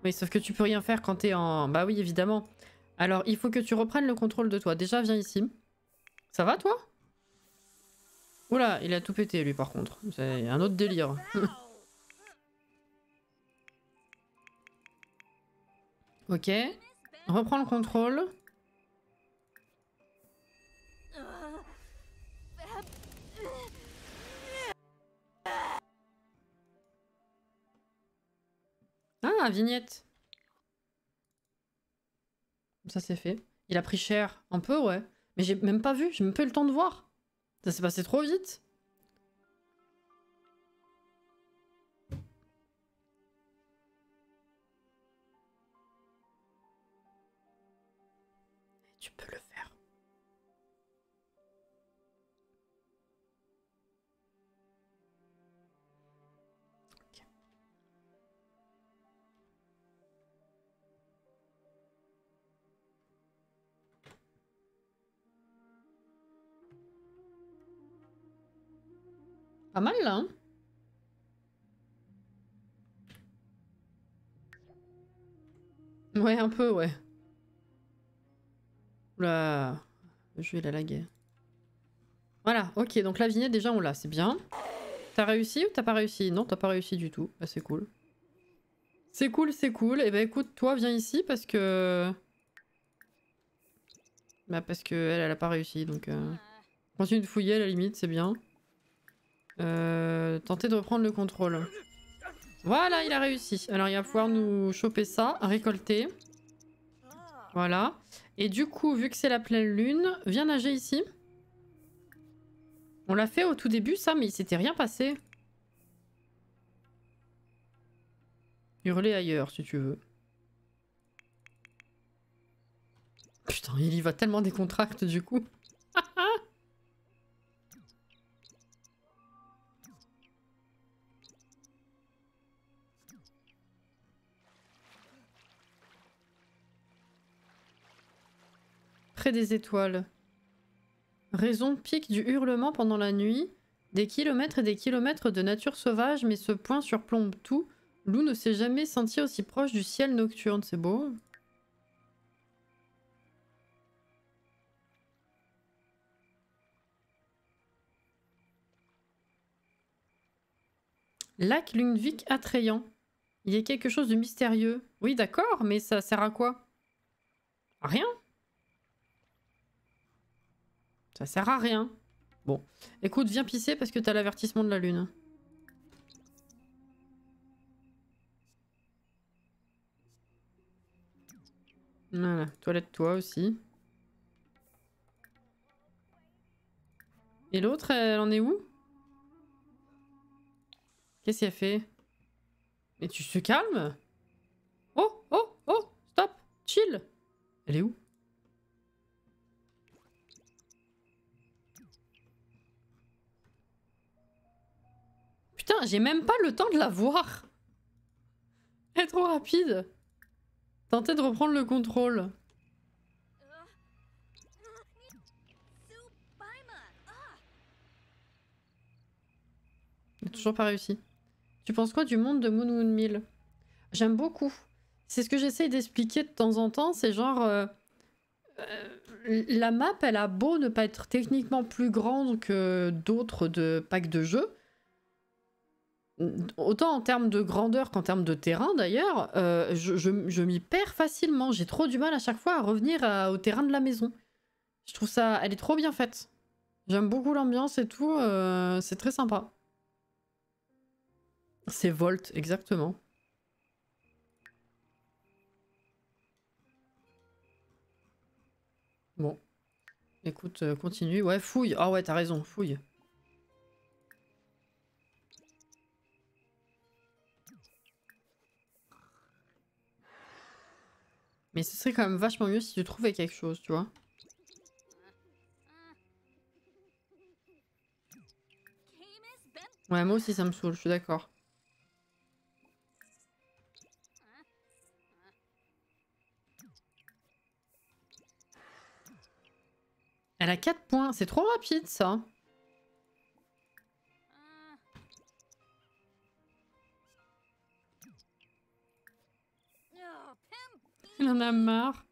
S1: Oui, sauf que tu peux rien faire quand t'es en... Bah oui, évidemment. Alors, il faut que tu reprennes le contrôle de toi. Déjà, viens ici. Ça va, toi? Oula, il a tout pété, lui, par contre. C'est un autre délire. Ok. Reprends le contrôle. Ah, vignette. Ça, c'est fait. Il a pris cher. Un peu, ouais. Mais j'ai même pas vu. J'ai même pas eu le temps de voir. Ça s'est passé trop vite. Tu peux le faire. Ok. Pas mal, là, hein. Ouais, un peu, ouais. Oula. Le jeu, il a lagué. Voilà, ok. Donc la vignette, déjà, on l'a. C'est bien. T'as réussi ou t'as pas réussi? Non, t'as pas réussi du tout. Bah, c'est cool. C'est cool, c'est cool. Et bah écoute, toi, viens ici parce que... Bah parce que elle a pas réussi, donc... Continue de fouiller, à la limite, c'est bien. Tenter de reprendre le contrôle. Voilà, il a réussi. Alors, il va pouvoir nous choper ça, récolter. Voilà. Et du coup, vu que c'est la pleine lune, viens nager ici. On l'a fait au tout début, ça, mais il s'était rien passé. Hurler ailleurs, si tu veux. Putain, il y va tellement décontracte, du coup. Près des étoiles. Raison pique du hurlement pendant la nuit. Des kilomètres et des kilomètres de nature sauvage, mais ce point surplombe tout. Lou ne s'est jamais senti aussi proche du ciel nocturne. C'est beau. Lac Lungvik attrayant. Il y a quelque chose de mystérieux. Oui, d'accord, mais ça sert à quoi? À rien. Ça sert à rien. Bon. Écoute, viens pisser parce que t'as l'avertissement de la lune. Voilà, toilette toi aussi. Et l'autre, elle en est où? Qu'est-ce qu'elle fait? Mais tu te calmes? Oh, oh, oh, stop, chill. Elle est où? Putain, j'ai même pas le temps de la voir. Elle est trop rapide. Tentez de reprendre le contrôle. J'ai toujours pas réussi. Tu penses quoi du monde de Moon Moon Mill? J'aime beaucoup. c'est ce que j'essaye d'expliquer de temps en temps, c'est genre... la map, elle a beau ne pas être techniquement plus grande que d'autres de packs de jeu, autant en termes de grandeur qu'en termes de terrain d'ailleurs, je m'y perds facilement. J'ai trop du mal à chaque fois à revenir au terrain de la maison. Je trouve ça... Elle est trop bien faite. J'aime beaucoup l'ambiance et tout, c'est très sympa. C'est Volt, exactement. Bon. Écoute, continue. Ouais, fouille. Ah ouais, t'as raison, fouille. Mais ce serait quand même vachement mieux si tu trouvais quelque chose, tu vois. Ouais, moi aussi ça me saoule, je suis d'accord. Elle a 4 points, c'est trop rapide ça. Il en a marre.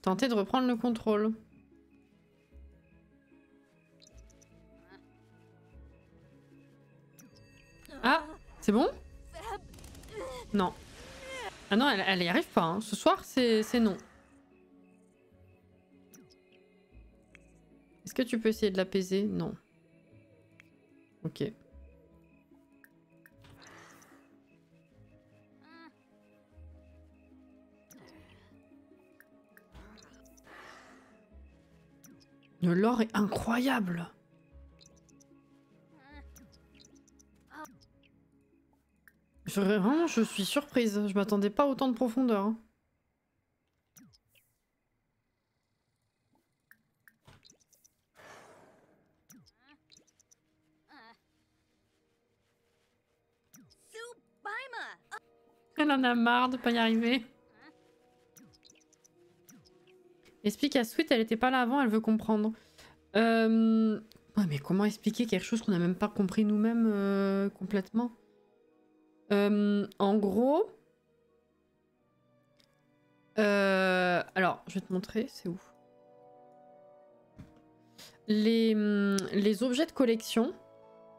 S1: Tenter de reprendre le contrôle. Ah, c'est bon? Non. Ah non, elle y arrive pas. Hein. Ce soir, c'est non. Est-ce que tu peux essayer de l'apaiser? Non. Ok. Le lore est incroyable. Vraiment, je suis surprise. Je m'attendais pas à autant de profondeur. Hein. Elle en a marre de pas y arriver. Explique à Sweet, elle était pas là avant, elle veut comprendre. Ouais, mais comment expliquer quelque chose qu'on n'a même pas compris nous-mêmes complètement? En gros... alors, je vais te montrer, c'est où? Les objets de collection,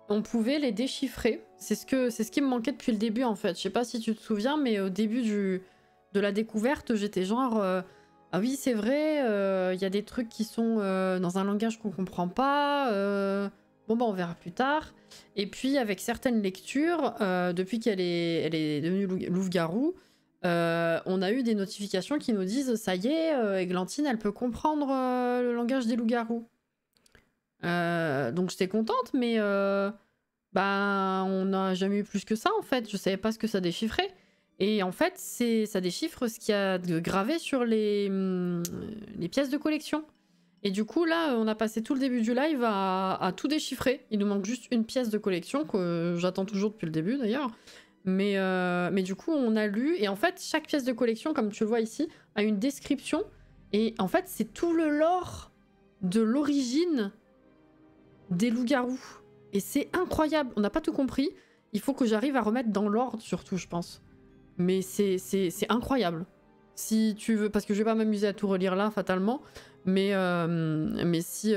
S1: on pouvait les déchiffrer. C'est ce qui me manquait depuis le début en fait. Je sais pas si tu te souviens, mais au début de la découverte, j'étais genre... ah oui, c'est vrai, il y a des trucs qui sont dans un langage qu'on comprend pas. Bon, bah on verra plus tard. Et puis, avec certaines lectures, depuis elle est devenue loup-garou, on a eu des notifications qui nous disent ça y est, Églantine, elle peut comprendre le langage des loups-garous. Donc j'étais contente, mais bah, on n'a jamais eu plus que ça en fait. Je savais pas ce que ça déchiffrait. Et en fait, ça déchiffre ce qu'il y a de gravé sur les pièces de collection. Et du coup, là, on a passé tout le début du live à tout déchiffrer. Il nous manque juste une pièce de collection que j'attends toujours depuis le début d'ailleurs. Mais du coup, on a lu. Et en fait, chaque pièce de collection, comme tu le vois ici, a une description. Et en fait, c'est tout le lore de l'origine des loups-garous. Et c'est incroyable. On n'a pas tout compris. Il faut que j'arrive à remettre dans l'ordre, surtout, je pense. Mais c'est incroyable. Si tu veux, parce que je vais pas m'amuser à tout relire là, fatalement. Mais si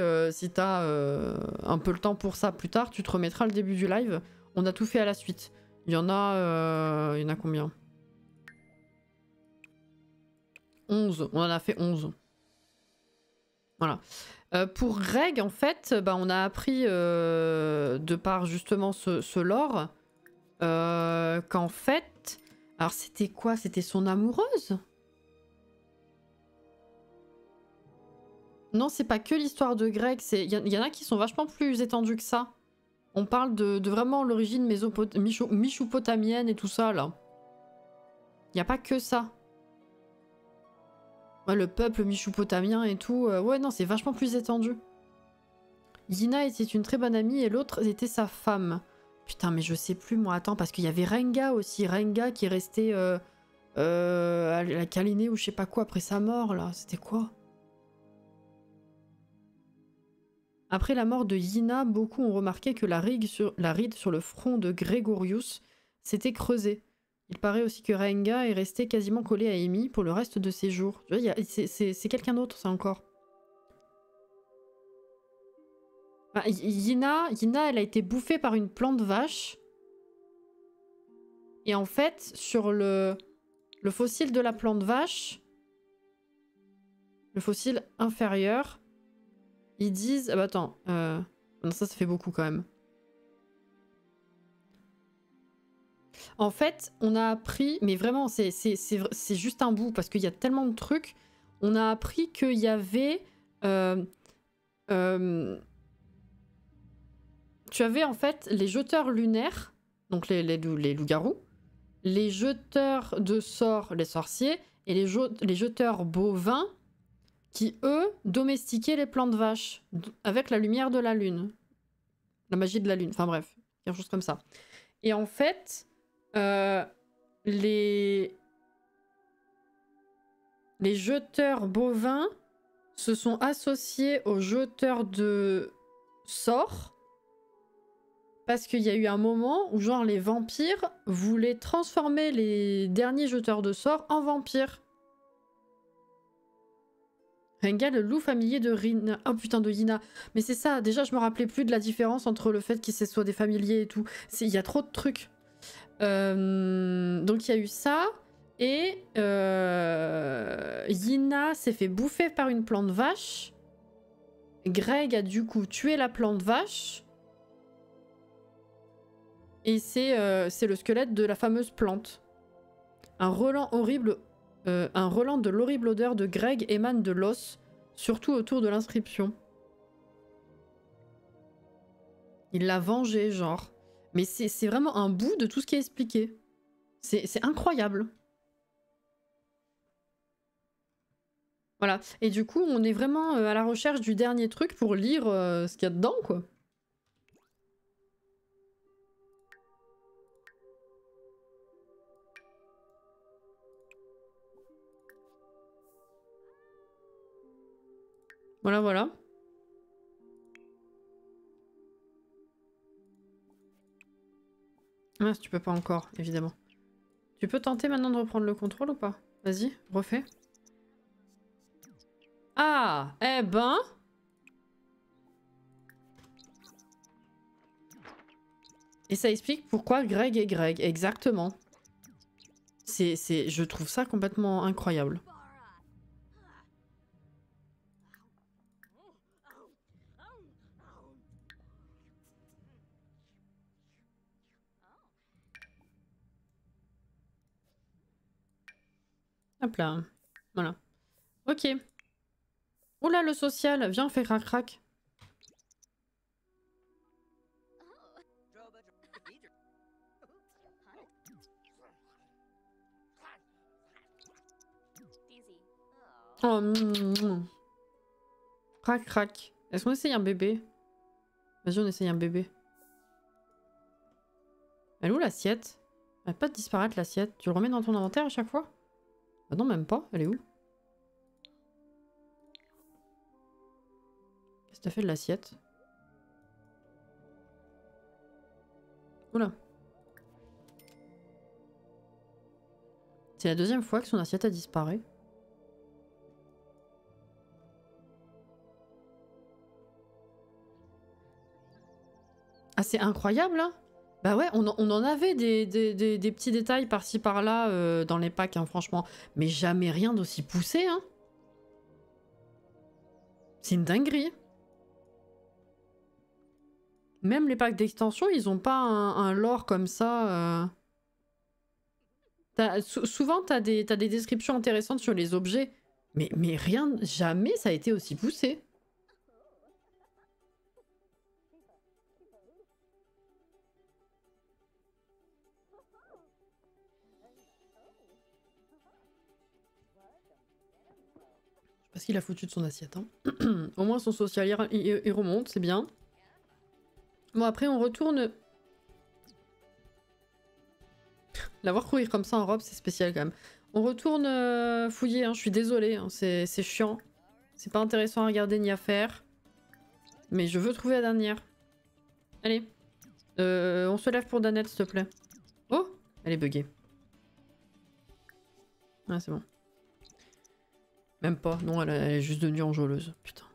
S1: t'as un peu le temps pour ça plus tard, tu te remettras le début du live. On a tout fait à la suite. Il y en a combien? 11. On en a fait 11. Voilà. Pour Greg, en fait, bah, on a appris, de par justement ce lore, qu'en fait... Alors c'était quoi? C'était son amoureuse? Non, c'est pas que l'histoire de Greg, il y en a qui sont vachement plus étendus que ça. On parle de vraiment l'origine michoupotamienne et tout ça, là. Il y a pas que ça. Ouais, le peuple michoupotamien et tout. Ouais, non, c'est vachement plus étendu. Yina était une très bonne amie et l'autre était sa femme. Putain, mais je sais plus, moi. Attends, parce qu'il y avait Renga aussi. Renga qui est resté à la Kalinée ou je sais pas quoi après sa mort, là. C'était quoi? Après la mort de Yina, beaucoup ont remarqué que la ride sur le front de Gregorius s'était creusé. Il paraît aussi que Raenga est resté quasiment collé à Amy pour le reste de ses jours. C'est quelqu'un d'autre, ça encore. Enfin, Yina, elle a été bouffée par une plante vache. Et en fait, sur le fossile de la plante vache, le fossile inférieur, ils disent... Ah bah attends, non, ça fait beaucoup quand même. En fait, on a appris, mais vraiment, c'est juste un bout, parce qu'il y a tellement de trucs. On a appris qu'il y avait... tu avais en fait les jeteurs lunaires, donc les loups-garous, les jeteurs de sorts, les sorciers, et les jeteurs bovins, qui, eux, domestiquaient les plantes vaches, avec la lumière de la lune. La magie de la lune, enfin bref, quelque chose comme ça. Et en fait... les jeteurs bovins se sont associés aux jeteurs de sorts parce qu'il y a eu un moment où genre les vampires voulaient transformer les derniers jeteurs de sorts en vampires. Renga, le loup familier de Rina. Oh putain, de Yina. Mais c'est ça, déjà je me rappelais plus de la différence entre le fait qu'ils soient des familiers et tout. Il y a trop de trucs. Donc il y a eu ça et Yina s'est fait bouffer par une plante vache. Greg a du coup tué la plante vache et c'est le squelette de la fameuse plante. Un relent de l'horrible odeur de Greg émane de l'os, surtout autour de l'inscription. Il l'a vengé, genre. Mais c'est vraiment un bout de tout ce qui est expliqué. C'est incroyable. Voilà. Et du coup, on est vraiment à la recherche du dernier truc pour lire ce qu'il y a dedans, quoi. Voilà, voilà. Ah, tu peux pas encore, évidemment. Tu peux tenter maintenant de reprendre le contrôle ou pas? Vas-y, refais. Ah, eh ben... Et ça explique pourquoi Greg est Greg, exactement. Je trouve ça complètement incroyable. Hop là. Voilà. Ok. Oula, le social. Viens, on fait crac-crac. Oh, crac-crac. Est-ce qu'on essaye un bébé? Vas-y, on essaye un bébé. Elle est où l'assiette? Elle va pas disparaître l'assiette. Tu le remets dans ton inventaire à chaque fois? Bah non, même pas. Elle est où? Qu'est-ce que t'as fait de l'assiette? Oula. C'est la deuxième fois que son assiette a disparu. Ah, c'est incroyable, hein? Bah ouais, on en avait des petits détails par-ci par-là dans les packs, hein, franchement. Mais jamais rien d'aussi poussé, hein. C'est une dinguerie. Même les packs d'extension, ils ont pas un lore comme ça. Souvent, t'as des descriptions intéressantes sur les objets. Mais rien, jamais ça a été aussi poussé. Parce qu'il a foutu de son assiette. Hein. Au moins son social il remonte, c'est bien. Bon, après on retourne... La voir courir comme ça en robe, c'est spécial quand même. On retourne fouiller, hein. Je suis désolée, hein. C'est chiant. C'est pas intéressant à regarder ni à faire. Mais je veux trouver la dernière. Allez. On se lève pour Danette, s'il te plaît. Oh, Elle est buggée. Ah, c'est bon. Même pas. Non, elle est juste devenue enjôleuse. Putain.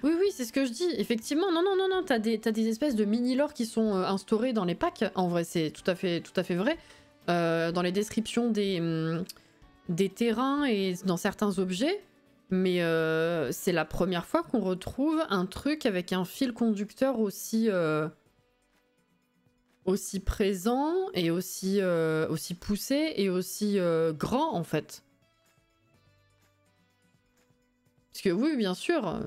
S1: Oui, oui, c'est ce que je dis. Effectivement, non. T'as des espèces de mini-lore qui sont instaurés dans les packs. En vrai, c'est tout à fait vrai. Dans les descriptions des terrains et dans certains objets. Mais c'est la première fois qu'on retrouve un truc avec un fil conducteur aussi présent et aussi poussé et aussi grand, en fait. Parce que oui, bien sûr,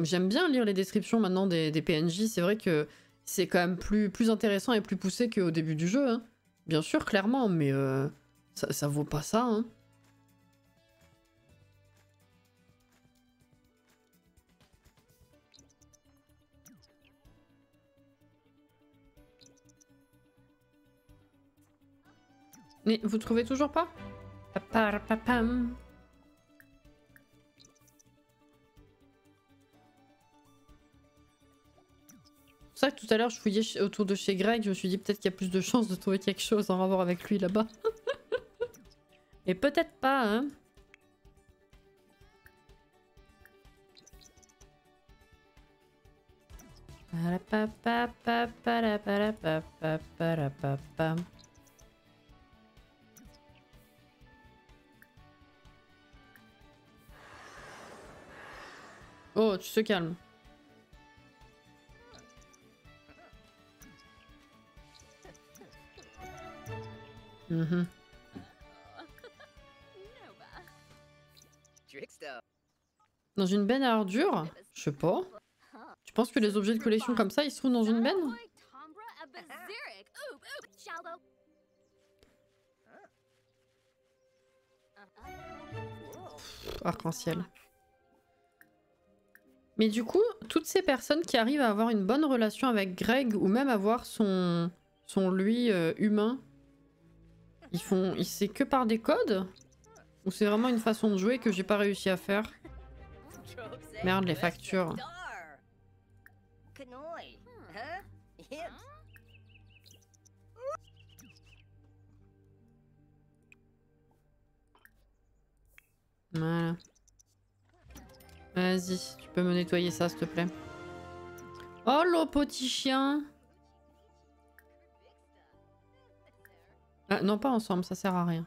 S1: j'aime bien lire les descriptions maintenant des PNJ. C'est vrai que c'est quand même plus intéressant et plus poussé qu'au début du jeu. Hein. Bien sûr, clairement, mais ça vaut pas ça. Hein. Mais vous trouvez toujours pas? Paparapapam. C'est pour ça que tout à l'heure je fouillais autour de chez Greg, je me suis dit peut-être qu'il y a plus de chances de trouver quelque chose en rapport avec lui là-bas. Et peut-être pas, hein. Oh, tu te calmes. Dans une benne à ordures? Je sais pas. Tu penses que les objets de collection comme ça, ils se trouvent dans une benne? Arc-en-ciel. Mais du coup, toutes ces personnes qui arrivent à avoir une bonne relation avec Greg ou même avoir son lui humain, c'est que par des codes? Ou c'est vraiment une façon de jouer que j'ai pas réussi à faire? Merde, les factures. Voilà. Vas-y, tu peux me nettoyer ça, s'il te plaît. Oh, le petit chien! Ah, non, pas ensemble, ça sert à rien.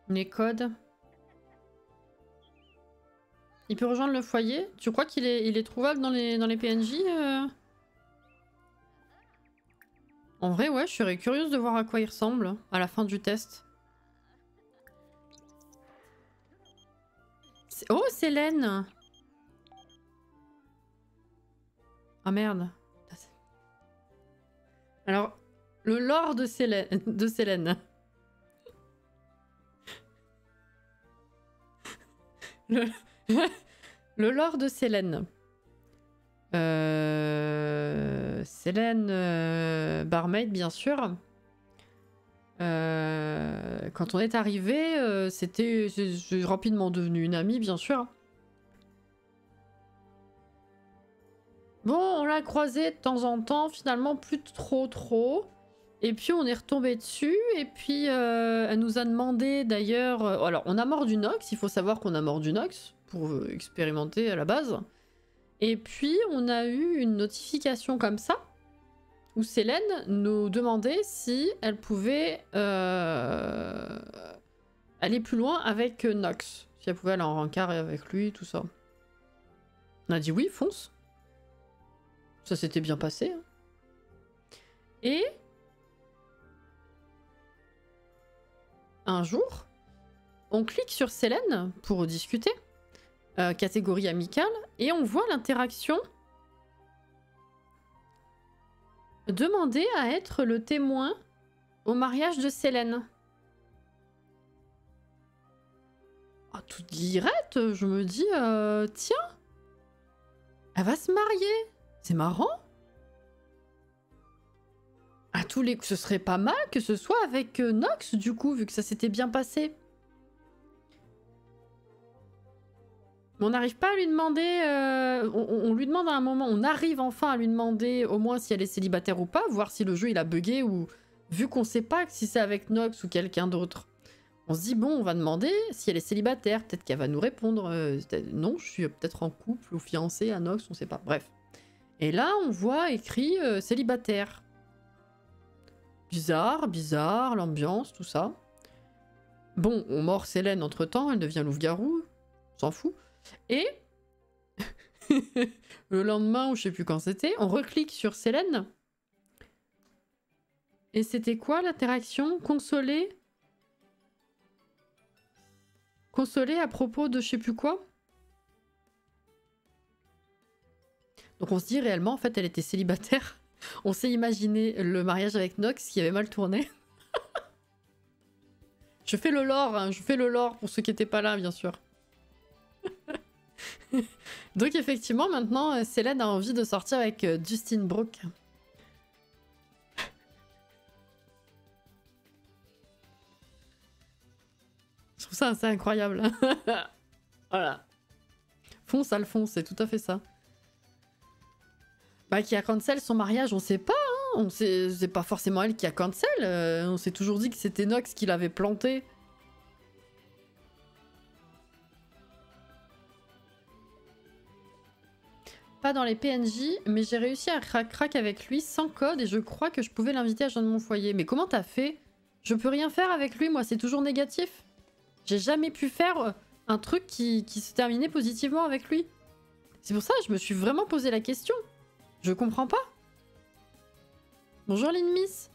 S1: Les codes. Il peut rejoindre le foyer? Tu crois qu'il est trouvable dans les PNJ En vrai, ouais, je serais curieuse de voir à quoi il ressemble à la fin du test. Oh, Célène! Ah merde. Alors, le lore de Célène. Le lore de Célène. Célène barmaid, bien sûr. Quand on est arrivé, c'est rapidement devenu une amie, bien sûr. Bon, on l'a croisée de temps en temps, finalement plus trop. Et puis on est retombé dessus, et puis elle nous a demandé d'ailleurs... alors, on a mordu Nox, il faut savoir qu'on a mordu Nox, pour expérimenter à la base. Et puis on a eu une notification comme ça, où Célène nous demandait si elle pouvait aller plus loin avec Nox. Si elle pouvait aller en rencard avec lui, tout ça. On a dit oui, fonce. Ça s'était bien passé. Hein. Et... un jour, on clique sur Célène pour discuter, catégorie amicale, et on voit l'interaction demander à être le témoin au mariage de Célène. Ah, tout direct, je me dis, tiens, elle va se marier. C'est marrant. À tous les coups, ce serait pas mal que ce soit avec Nox, du coup, vu que ça s'était bien passé. On n'arrive pas à lui demander... on lui demande à un moment, on arrive enfin à lui demander au moins si elle est célibataire ou pas, voir si le jeu il a bugué ou... Vu qu'on sait pas si c'est avec Nox ou quelqu'un d'autre. On se dit, bon, on va demander si elle est célibataire. Peut-être qu'elle va nous répondre. Non, je suis peut-être en couple ou fiancée à Nox, on sait pas. Bref. Et là, on voit écrit célibataire. Bizarre, bizarre, l'ambiance, tout ça. Bon, on mord Célène entre-temps, elle devient loup-garou. On s'en fout. Et le lendemain, ou je sais plus quand c'était, on reclique sur Célène. Et c'était quoi l'interaction? Consoler? Consoler à propos de je sais plus quoi? Donc on se dit réellement, en fait, elle était célibataire. On s'est imaginé le mariage avec Nox qui avait mal tourné. Je fais le lore, hein, je fais le lore pour ceux qui n'étaient pas là, bien sûr. Donc effectivement, maintenant, Célène a envie de sortir avec Justin Brooke. Je trouve ça assez incroyable. Voilà. Fonce, Alphonse, c'est tout à fait ça. Bah, qui a cancel son mariage, on sait pas, hein. C'est pas forcément elle qui a cancel. On s'est toujours dit que c'était Nox qui l'avait planté. Pas dans les PNJ, mais j'ai réussi à crack avec lui sans code et je crois que je pouvais l'inviter à joindre mon foyer. Mais comment t'as fait? Je peux rien faire avec lui, moi, c'est toujours négatif. J'ai jamais pu faire un truc qui se terminait positivement avec lui. C'est pour ça que je me suis vraiment posé la question. Je comprends pas. Bonjour Lynn-Miss.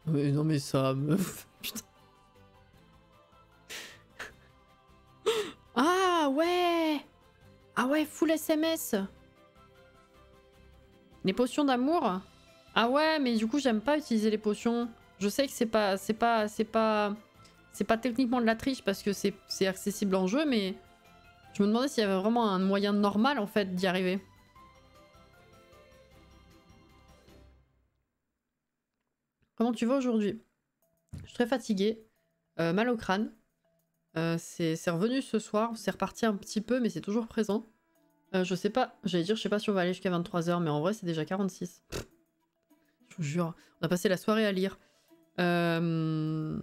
S1: Mais non mais ça meuf. Putain. Ah ouais. Ah ouais, full SMS. Les potions d'amour. Ah ouais, mais du coup j'aime pas utiliser les potions. Je sais que c'est pas techniquement de la triche parce que c'est accessible en jeu, mais je me demandais s'il y avait vraiment un moyen normal en fait d'y arriver. Comment tu vas aujourd'hui? Je suis très fatiguée, mal au crâne. C'est revenu ce soir, c'est reparti un petit peu, mais c'est toujours présent. Je sais pas, j'allais dire, je sais pas si on va aller jusqu'à 23 h, mais en vrai c'est déjà 46. Je vous jure, on a passé la soirée à lire. Non,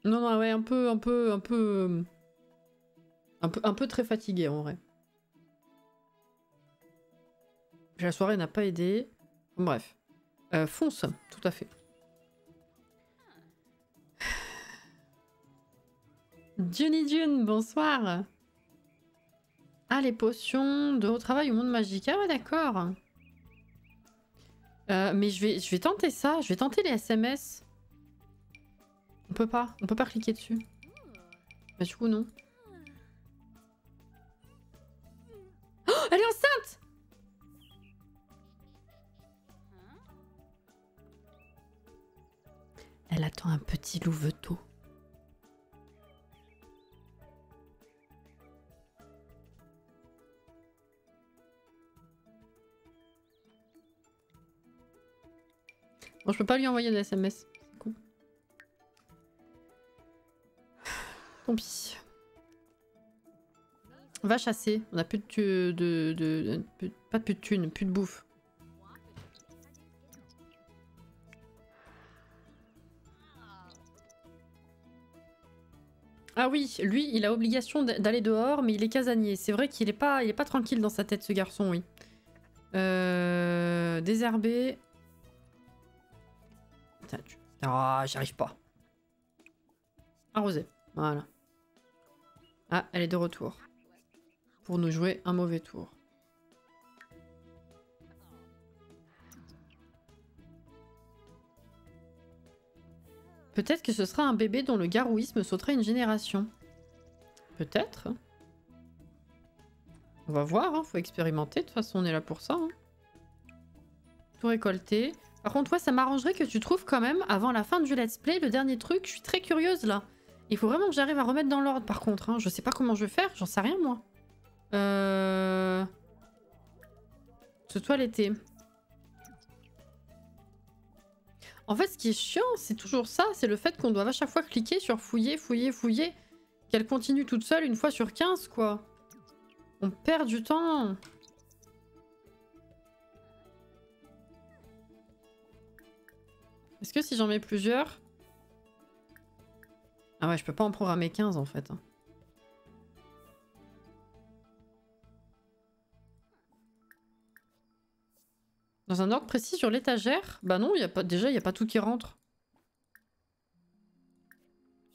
S1: non, ouais, un peu très fatigué en vrai. La soirée n'a pas aidé. Bref. Fonce, tout à fait. Johnny Dune, bonsoir. Ah, les potions de retravail au monde magique. Ah ouais, d'accord. Mais je vais tenter ça. Je vais tenter les SMS. On peut pas cliquer dessus. Bah du coup, non. Oh, elle est enceinte! Elle attend un petit louveteau. Bon, je peux pas lui envoyer de SMS. C'est con. Tant pis. On va chasser. On a plus pas plus de thunes, plus de bouffe. Ah oui, lui, il a obligation d'aller dehors, mais il est casanier. C'est vrai qu'il est pas tranquille dans sa tête, ce garçon, oui. Désherber. Ah, j'y arrive pas. Arroser. Voilà. Ah, elle est de retour. Pour nous jouer un mauvais tour. Peut-être que ce sera un bébé dont le garouisme sautera une génération. Peut-être. On va voir, hein, faut expérimenter. De toute façon, on est là pour ça. Hein. Tout récolter. Par contre, ouais, ça m'arrangerait que tu trouves quand même, avant la fin du let's play, le dernier truc. Je suis très curieuse, là. Il faut vraiment que j'arrive à remettre dans l'ordre, par contre. Hein. Je sais pas comment je vais faire, j'en sais rien, moi. Se toiletter. En fait, ce qui est chiant, c'est toujours ça. C'est le fait qu'on doit à chaque fois cliquer sur fouiller, fouiller, fouiller. Qu'elle continue toute seule une fois sur 15, quoi. On perd du temps. Est-ce que si j'en mets plusieurs... Ah ouais, je peux pas en programmer 15 en fait. Dans un ordre précis sur l'étagère? Bah non, y a pas... déjà, il n'y a pas tout qui rentre.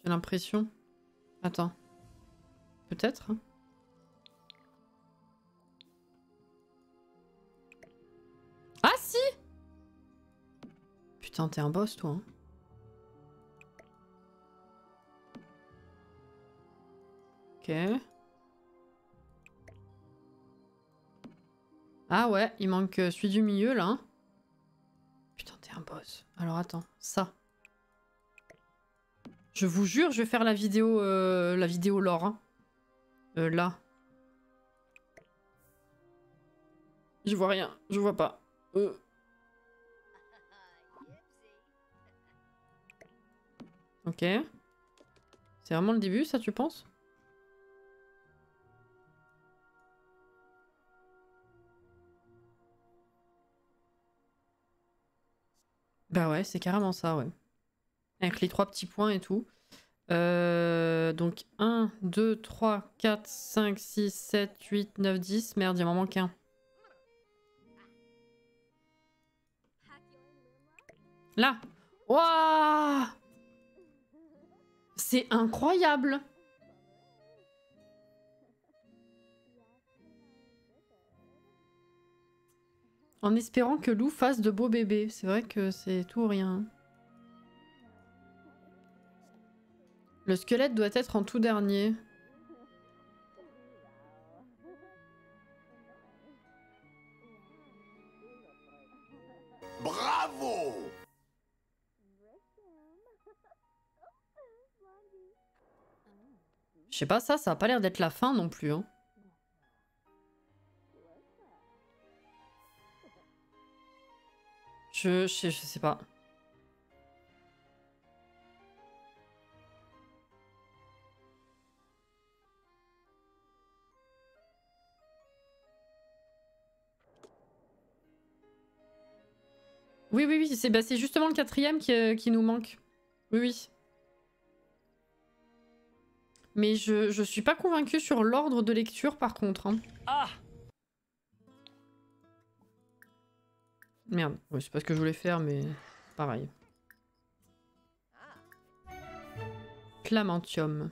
S1: J'ai l'impression. Attends. Peut-être. Hein. Ah si! Putain, t'es un boss, toi. Hein. Ok. Ah ouais, il manque celui du milieu, là. Hein. Putain, t'es un boss. Alors attends, ça. Je vous jure, je vais faire la vidéo lore. Hein. Là. Je vois rien, je vois pas. Ok. C'est vraiment le début, ça, tu penses? Bah ouais, c'est carrément ça, ouais. Avec les 3 petits points et tout. Donc 1, 2, 3, 4, 5, 6, 7, 8, 9, 10. Merde, il m'en manque un. Là. Waouh! C'est incroyable! En espérant que Lou fasse de beaux bébés. C'est vrai que c'est tout ou rien. Le squelette doit être en tout dernier.
S3: Bravo!
S1: Je sais pas, ça a pas l'air d'être la fin non plus. Hein. Je sais pas. Oui, oui, oui, c'est justement le 4e qui nous manque. Oui, oui. Mais je suis pas convaincue sur l'ordre de lecture par contre. Hein.
S2: Ah!
S1: Merde, ouais, c'est pas ce que je voulais faire, mais pareil. Clamantium.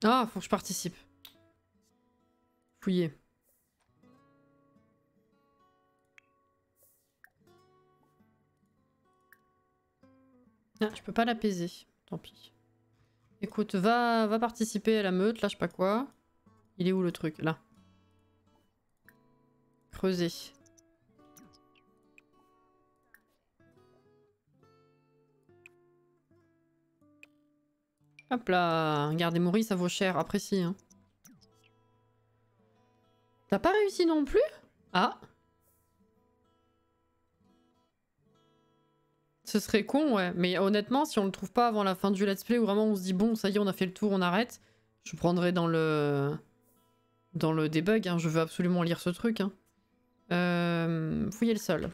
S1: Ah, faut que je participe. Fouiller. Ah, je peux pas l'apaiser. Tant pis. Écoute, va participer à la meute, là, je sais pas quoi. Il est où le truc? Là. Creuser. Hop là. Regardez, Maury, ça vaut cher. Apprécie. Hein. T'as pas réussi non plus? Ah. Ce serait con, ouais. Mais honnêtement, si on le trouve pas avant la fin du let's play, où vraiment on se dit bon, ça y est, on a fait le tour, on arrête, je prendrai dans le debug. Hein. Je veux absolument lire ce truc. Hein. Fouiller le sol.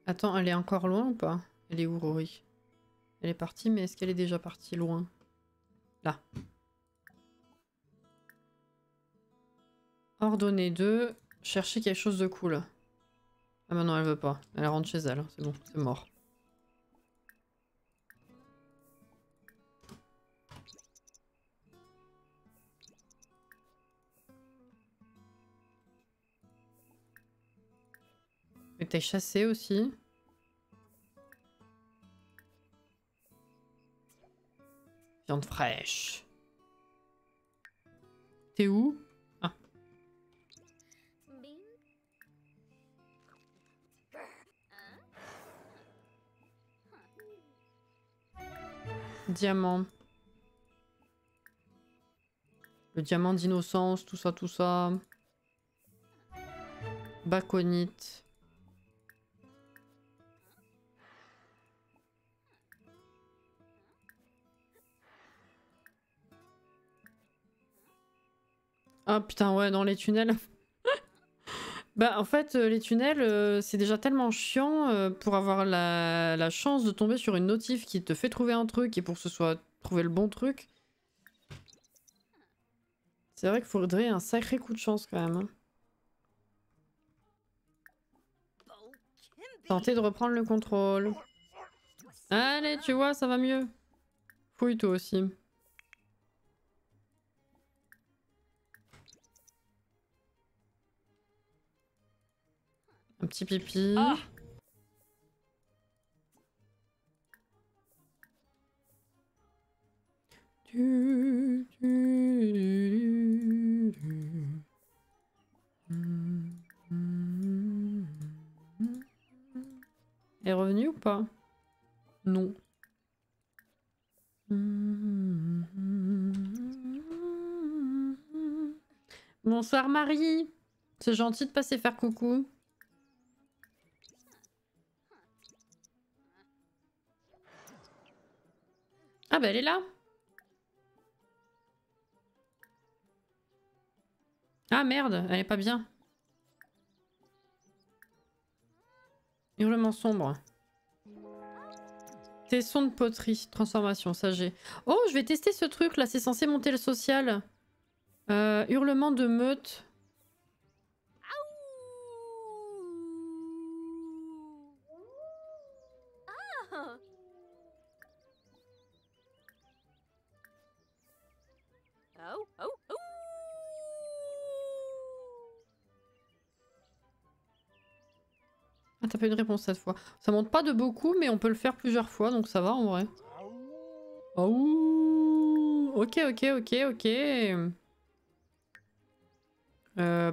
S1: Attends, elle est encore loin ou pas? Elle est où, Rory? Elle est partie, mais est-ce qu'elle est déjà partie loin? Là. Ordonner 2. Chercher quelque chose de cool. Ah bah non, elle veut pas. Elle rentre chez elle. C'est bon, c'est mort. Et t'es chassé aussi. Viande fraîche. T'es où? Ah. Diamant. Le diamant d'innocence, tout ça, tout ça. Baconite. Ah putain, ouais, dans les tunnels. Bah en fait, les tunnels, c'est déjà tellement chiant pour avoir la chance de tomber sur une notif qui te fait trouver un truc et pour que ce soit trouver le bon truc. C'est vrai qu'il faudrait un sacré coup de chance quand même. Hein. Tenter de reprendre le contrôle. Allez, tu vois, ça va mieux. Fouille toi aussi. Un petit pipi.
S2: Ah.
S1: Est revenu ou pas? Non. Bonsoir Marie. C'est gentil de passer faire coucou. Ah bah elle est là. Ah merde, elle est pas bien. Hurlement sombre. Tesson de poterie, transformation, ça j'ai. Oh, je vais tester ce truc là, c'est censé monter le social. Hurlement de meute. Ah, t'as pas eu de réponse cette fois. Ça monte pas de beaucoup, mais on peut le faire plusieurs fois, donc ça va en vrai. Oh, ok, ok, ok, ok.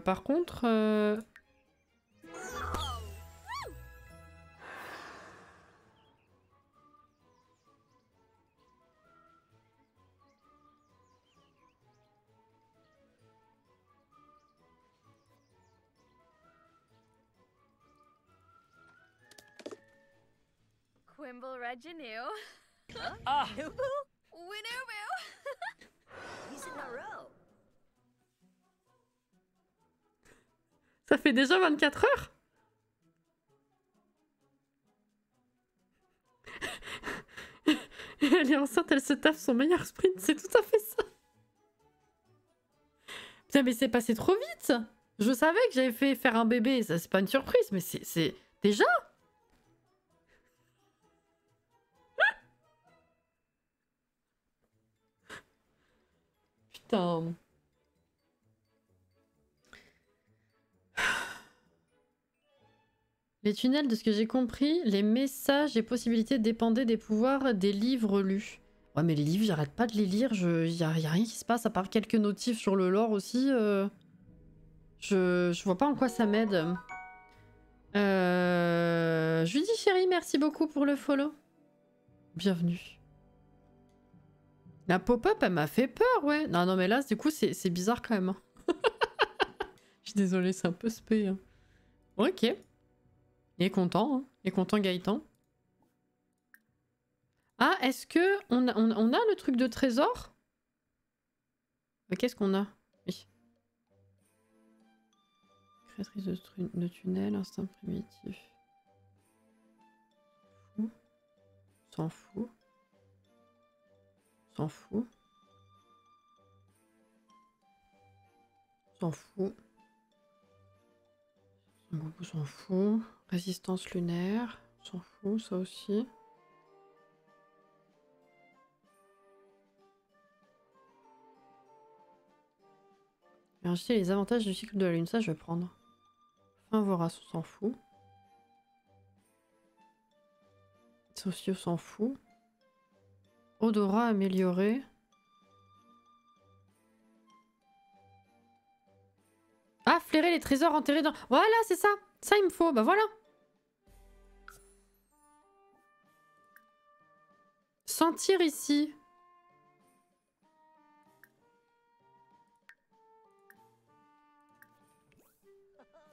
S1: Par contre...
S3: Quimble Reginue.
S2: Ah.
S3: Winubu. He's in a row.
S1: Ça fait déjà 24 heures? Elle est enceinte, elle se taffe son meilleur sprint, c'est tout à fait ça. Putain, mais c'est passé trop vite. Je savais que j'avais fait faire un bébé, ça c'est pas une surprise, mais c'est... Déjà? Putain... Les tunnels, de ce que j'ai compris, les messages et possibilités dépendaient des pouvoirs des livres lus. Ouais, mais les livres, j'arrête pas de les lire, y a rien qui se passe, à part quelques notifs sur le lore aussi. Je vois pas en quoi ça m'aide. Je lui dis chérie, merci beaucoup pour le follow. Bienvenue. La pop-up, elle m'a fait peur, ouais. Non, non, mais là, du coup, c'est bizarre quand même. Hein. Je suis désolée, c'est un peu spé. Hein. Ok. Il est content, hein. Il est content Gaëtan. Ah, est-ce que on a le truc de trésor? Qu'est-ce qu'on a? Oui. Créatrice de tunnel, instinct primitif. S'en fout. S'en fout. S'en fout. Beaucoup s'en fout. Résistance lunaire. S'en fout, ça aussi. Alors, je sais les avantages du cycle de la lune, ça je vais prendre. Fin vorace, on s'en fout. Ça aussi, on s'en fout. Odorat amélioré. Ah, flairer les trésors enterrés dans... Voilà, c'est ça. Ça, il me faut. Bah voilà. Sentir ici.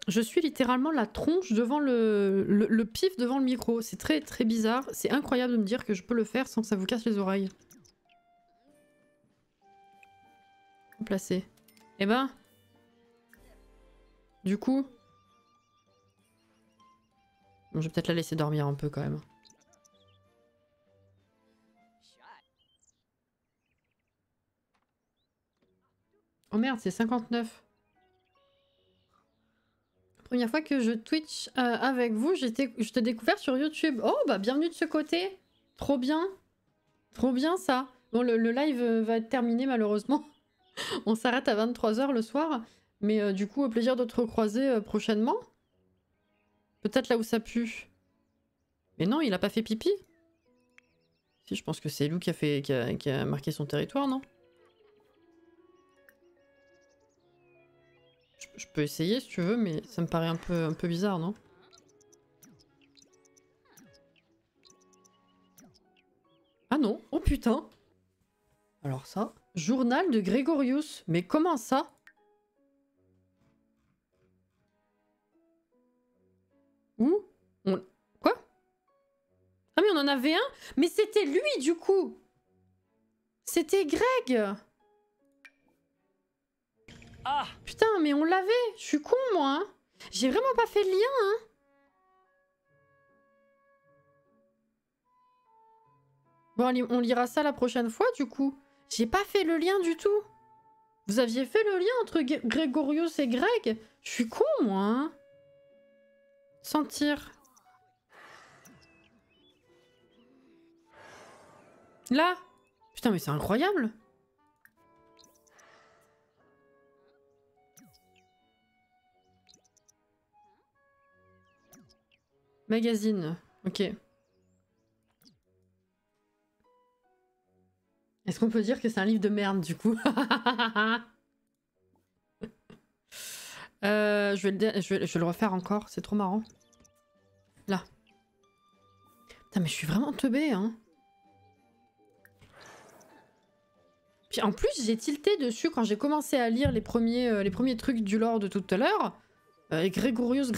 S1: Je suis littéralement la tronche devant le pif devant le micro. C'est très très bizarre. C'est incroyable de me dire que je peux le faire sans que ça vous casse les oreilles. Placé. Eh ben... Du coup... Bon, je vais peut-être la laisser dormir un peu quand même. Oh merde, c'est 59. Première fois que je Twitch avec vous, je t'ai découvert sur YouTube. Oh bah bienvenue de ce côté. Trop bien. Trop bien ça. Bon, le live va être terminé malheureusement. On s'arrête à 23 h le soir. Mais du coup, au plaisir de te recroiser prochainement. Peut-être là où ça pue. Mais non, il a pas fait pipi. Si, je pense que c'est Lou qui a marqué son territoire, non? Je peux essayer si tu veux, mais ça me paraît un peu bizarre, non? Ah non, oh putain! Alors ça, journal de Grégorius. Mais comment ça? Où? Quoi? Ah mais on en avait un? Mais c'était lui du coup! C'était Greg!
S2: Ah!
S1: Putain, mais on l'avait! Je suis con moi! Hein. J'ai vraiment pas fait le lien, hein! Bon, on lira ça la prochaine fois du coup. J'ai pas fait le lien du tout. Vous aviez fait le lien entre Grégorius et Greg? Je suis con moi, hein. Sentir. Là. Putain mais c'est incroyable. Magazine. Ok. Est-ce qu'on peut dire que c'est un livre de merde du coup? je vais le refaire encore, c'est trop marrant. Là. Putain mais je suis vraiment teubée hein. Puis en plus j'ai tilté dessus quand j'ai commencé à lire les premiers trucs du lore de tout à l'heure. Grégorius,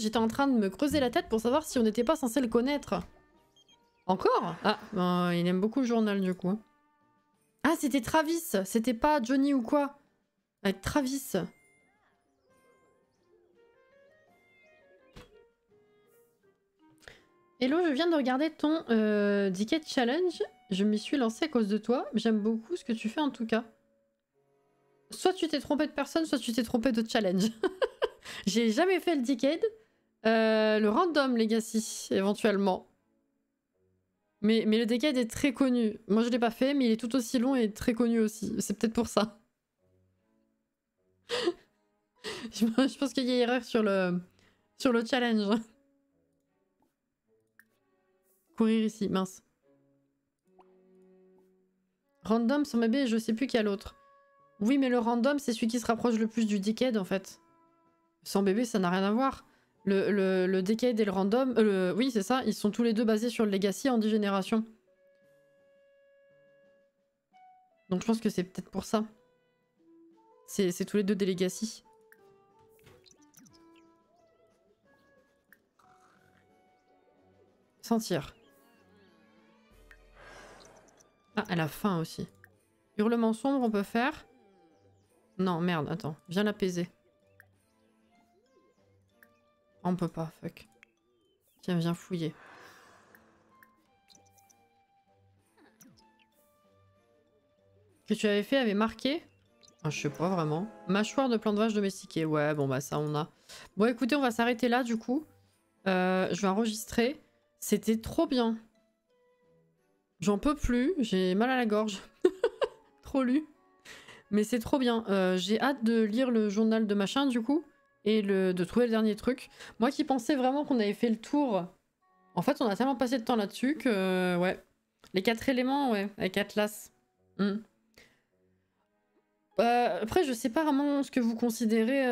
S1: j'étais en train de me creuser la tête pour savoir si on n'était pas censé le connaître. Encore? Ah, ben, il aime beaucoup le journal du coup. Ah c'était Travis, c'était pas Johnny ou quoi? Avec Travis. Hello, je viens de regarder ton Decade Challenge. Je m'y suis lancée à cause de toi. J'aime beaucoup ce que tu fais en tout cas. Soit tu t'es trompé de personne, soit tu t'es trompé de challenge. J'ai jamais fait le Decade. Le Random Legacy, éventuellement. Mais le Decade est très connu. Moi je l'ai pas fait, mais il est tout aussi long et très connu aussi. C'est peut-être pour ça. Je pense qu'il y a erreur sur le challenge. Courir ici, mince. Random, sans bébé, je sais plus quel autre. Oui, mais le random, c'est celui qui se rapproche le plus du Decade, en fait. Sans bébé, ça n'a rien à voir. Le Decade et le random... oui, c'est ça, ils sont tous les deux basés sur le Legacy en 10 générations. Donc je pense que c'est peut-être pour ça. C'est tous les deux des Legacy. Sentir. Ah, elle a faim aussi. Hurlement sombre, on peut faire. Non, merde, attends. Viens l'apaiser. On peut pas, fuck. Tiens, viens fouiller. Que tu avais fait avait marqué? Ah, je sais pas vraiment. Mâchoire de plante de vache domestiquée. Ouais, bon bah ça on a. Bon écoutez, on va s'arrêter là du coup. Je vais enregistrer. C'était trop bien. J'en peux plus, j'ai mal à la gorge. Trop lu. Mais c'est trop bien. J'ai hâte de lire le journal de machin du coup. Et de trouver le dernier truc. Moi qui pensais vraiment qu'on avait fait le tour En fait, on a tellement passé de temps là-dessus que, ouais. Les 4 éléments, ouais, avec Atlas. Après, je sais pas vraiment ce que vous considérez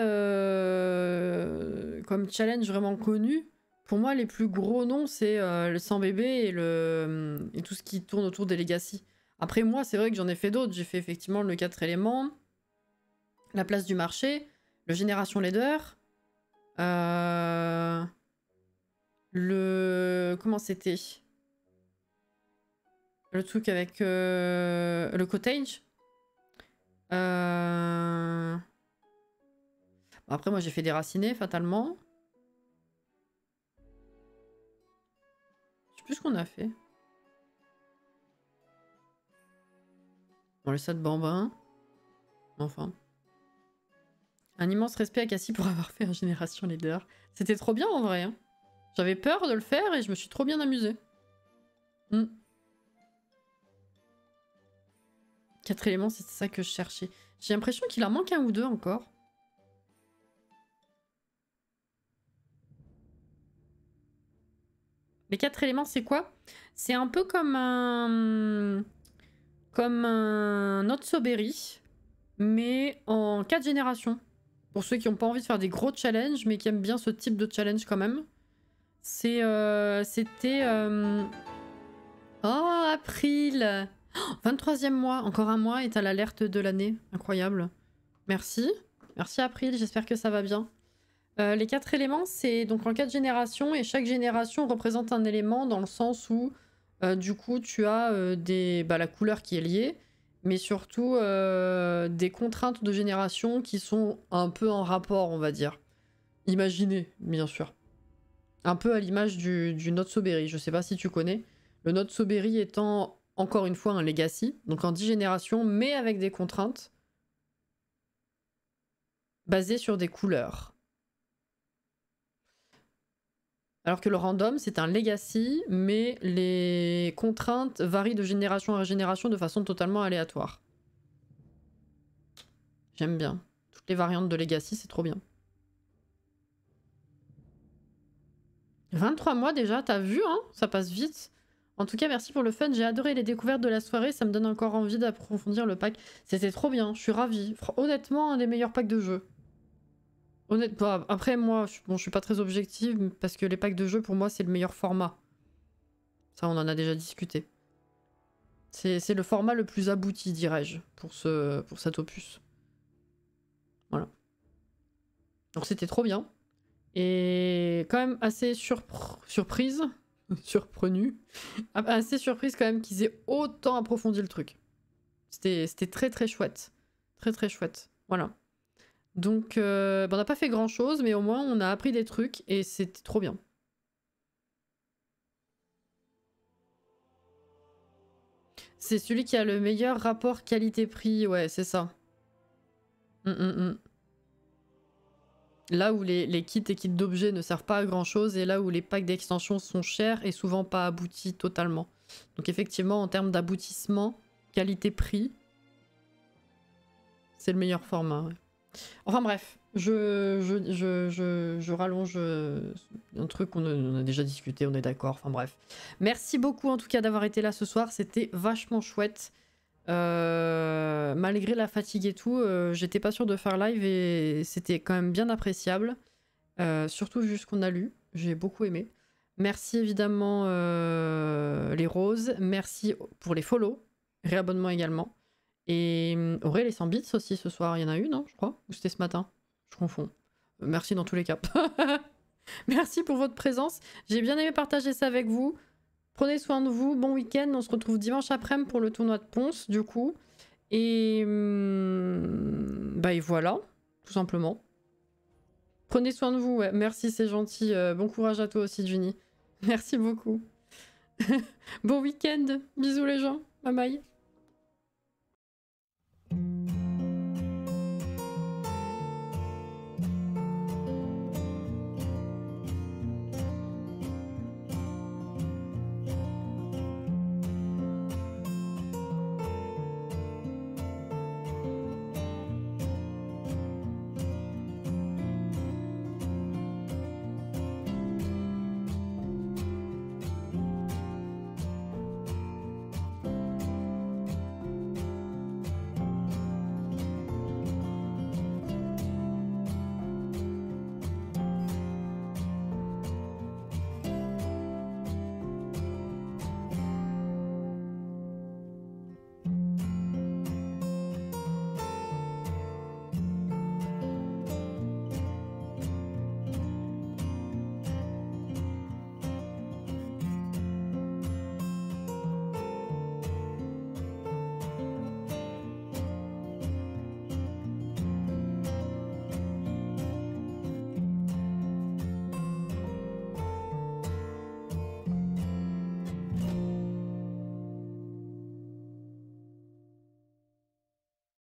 S1: comme challenge vraiment connu. Pour moi, les plus gros noms, c'est le 100 bébés et tout ce qui tourne autour des Legacy. Après, moi, c'est vrai que j'en ai fait d'autres. J'ai fait effectivement le 4 éléments, la place du marché, le Génération Leader, le... Comment c'était? Le truc avec le Cottage. Après, moi, j'ai fait déraciner, fatalement. Je sais plus ce qu'on a fait. Bon, le de Bambin. Enfin. Un immense respect à Cassie pour avoir fait un Génération Leader. C'était trop bien, en vrai. Hein. J'avais peur de le faire et je me suis trop bien amusée. 4 éléments, c'était ça que je cherchais. J'ai l'impression qu'il en manque un ou deux encore. Les 4 éléments, c'est quoi? C'est un peu comme un... Otsoberry, mais en 4 générations. Pour ceux qui n'ont pas envie de faire des gros challenges, mais qui aiment bien ce type de challenge quand même. C'était... Oh, April! 23e mois, encore un mois et t'as l'alerte de l'année. Incroyable. Merci. Merci April, j'espère que ça va bien. Les 4 éléments, c'est donc en 4 générations et chaque génération représente un élément dans le sens où du coup tu as la couleur qui est liée, mais surtout des contraintes de génération qui sont un peu en rapport, on va dire. Imaginez, bien sûr. Un peu à l'image du Notsoberry, je sais pas si tu connais. Le Notsoberry étant encore une fois un legacy, donc en 10 générations, mais avec des contraintes basées sur des couleurs. Alors que le random, c'est un legacy, mais les contraintes varient de génération à génération de façon totalement aléatoire. J'aime bien. Toutes les variantes de legacy, c'est trop bien. 23 mois déjà, t'as vu, hein? Ça passe vite. En tout cas, merci pour le fun. J'ai adoré les découvertes de la soirée. Ça me donne encore envie d'approfondir le pack. C'était trop bien, je suis ravie. Honnêtement, un des meilleurs packs de jeu. Honnêtement, après moi, je suis pas très objective parce que les packs de jeux pour moi c'est le meilleur format. Ça on en a déjà discuté. C'est le format le plus abouti dirais-je pour cet opus. Voilà. Donc c'était trop bien. Et quand même assez surprise. Surprenue. Assez surprise quand même qu'ils aient autant approfondi le truc. C'était très très chouette. Très très chouette. Voilà. Donc, on n'a pas fait grand chose, mais au moins on a appris des trucs et c'était trop bien. C'est celui qui a le meilleur rapport qualité-prix, ouais, c'est ça. Là où les kits et kits d'objets ne servent pas à grand chose et là où les packs d'extension sont chers et souvent pas aboutis totalement. Donc effectivement, en termes d'aboutissement, qualité-prix, c'est le meilleur format, ouais. Enfin bref, je rallonge un truc qu'on a déjà discuté, on est d'accord, enfin bref. Merci beaucoup en tout cas d'avoir été là ce soir, c'était vachement chouette. Malgré la fatigue et tout, j'étais pas sûre de faire live et c'était quand même bien appréciable. Surtout vu ce qu'on a lu, j'ai beaucoup aimé. Merci évidemment les roses, merci pour les follow, réabonnement également. Et Aurélien les 100 bits aussi ce soir, il y en a une, non, je crois? Ou c'était ce matin? Je confonds. Merci dans tous les cas. Merci pour votre présence. J'ai bien aimé partager ça avec vous. Prenez soin de vous. Bon week-end. On se retrouve dimanche après-midi pour le tournoi de Ponce, du coup. Et, et voilà, tout simplement. Prenez soin de vous. Ouais. Merci, c'est gentil. Bon courage à toi aussi, Juni. Merci beaucoup. Bon week-end. Bisous les gens. Bye bye.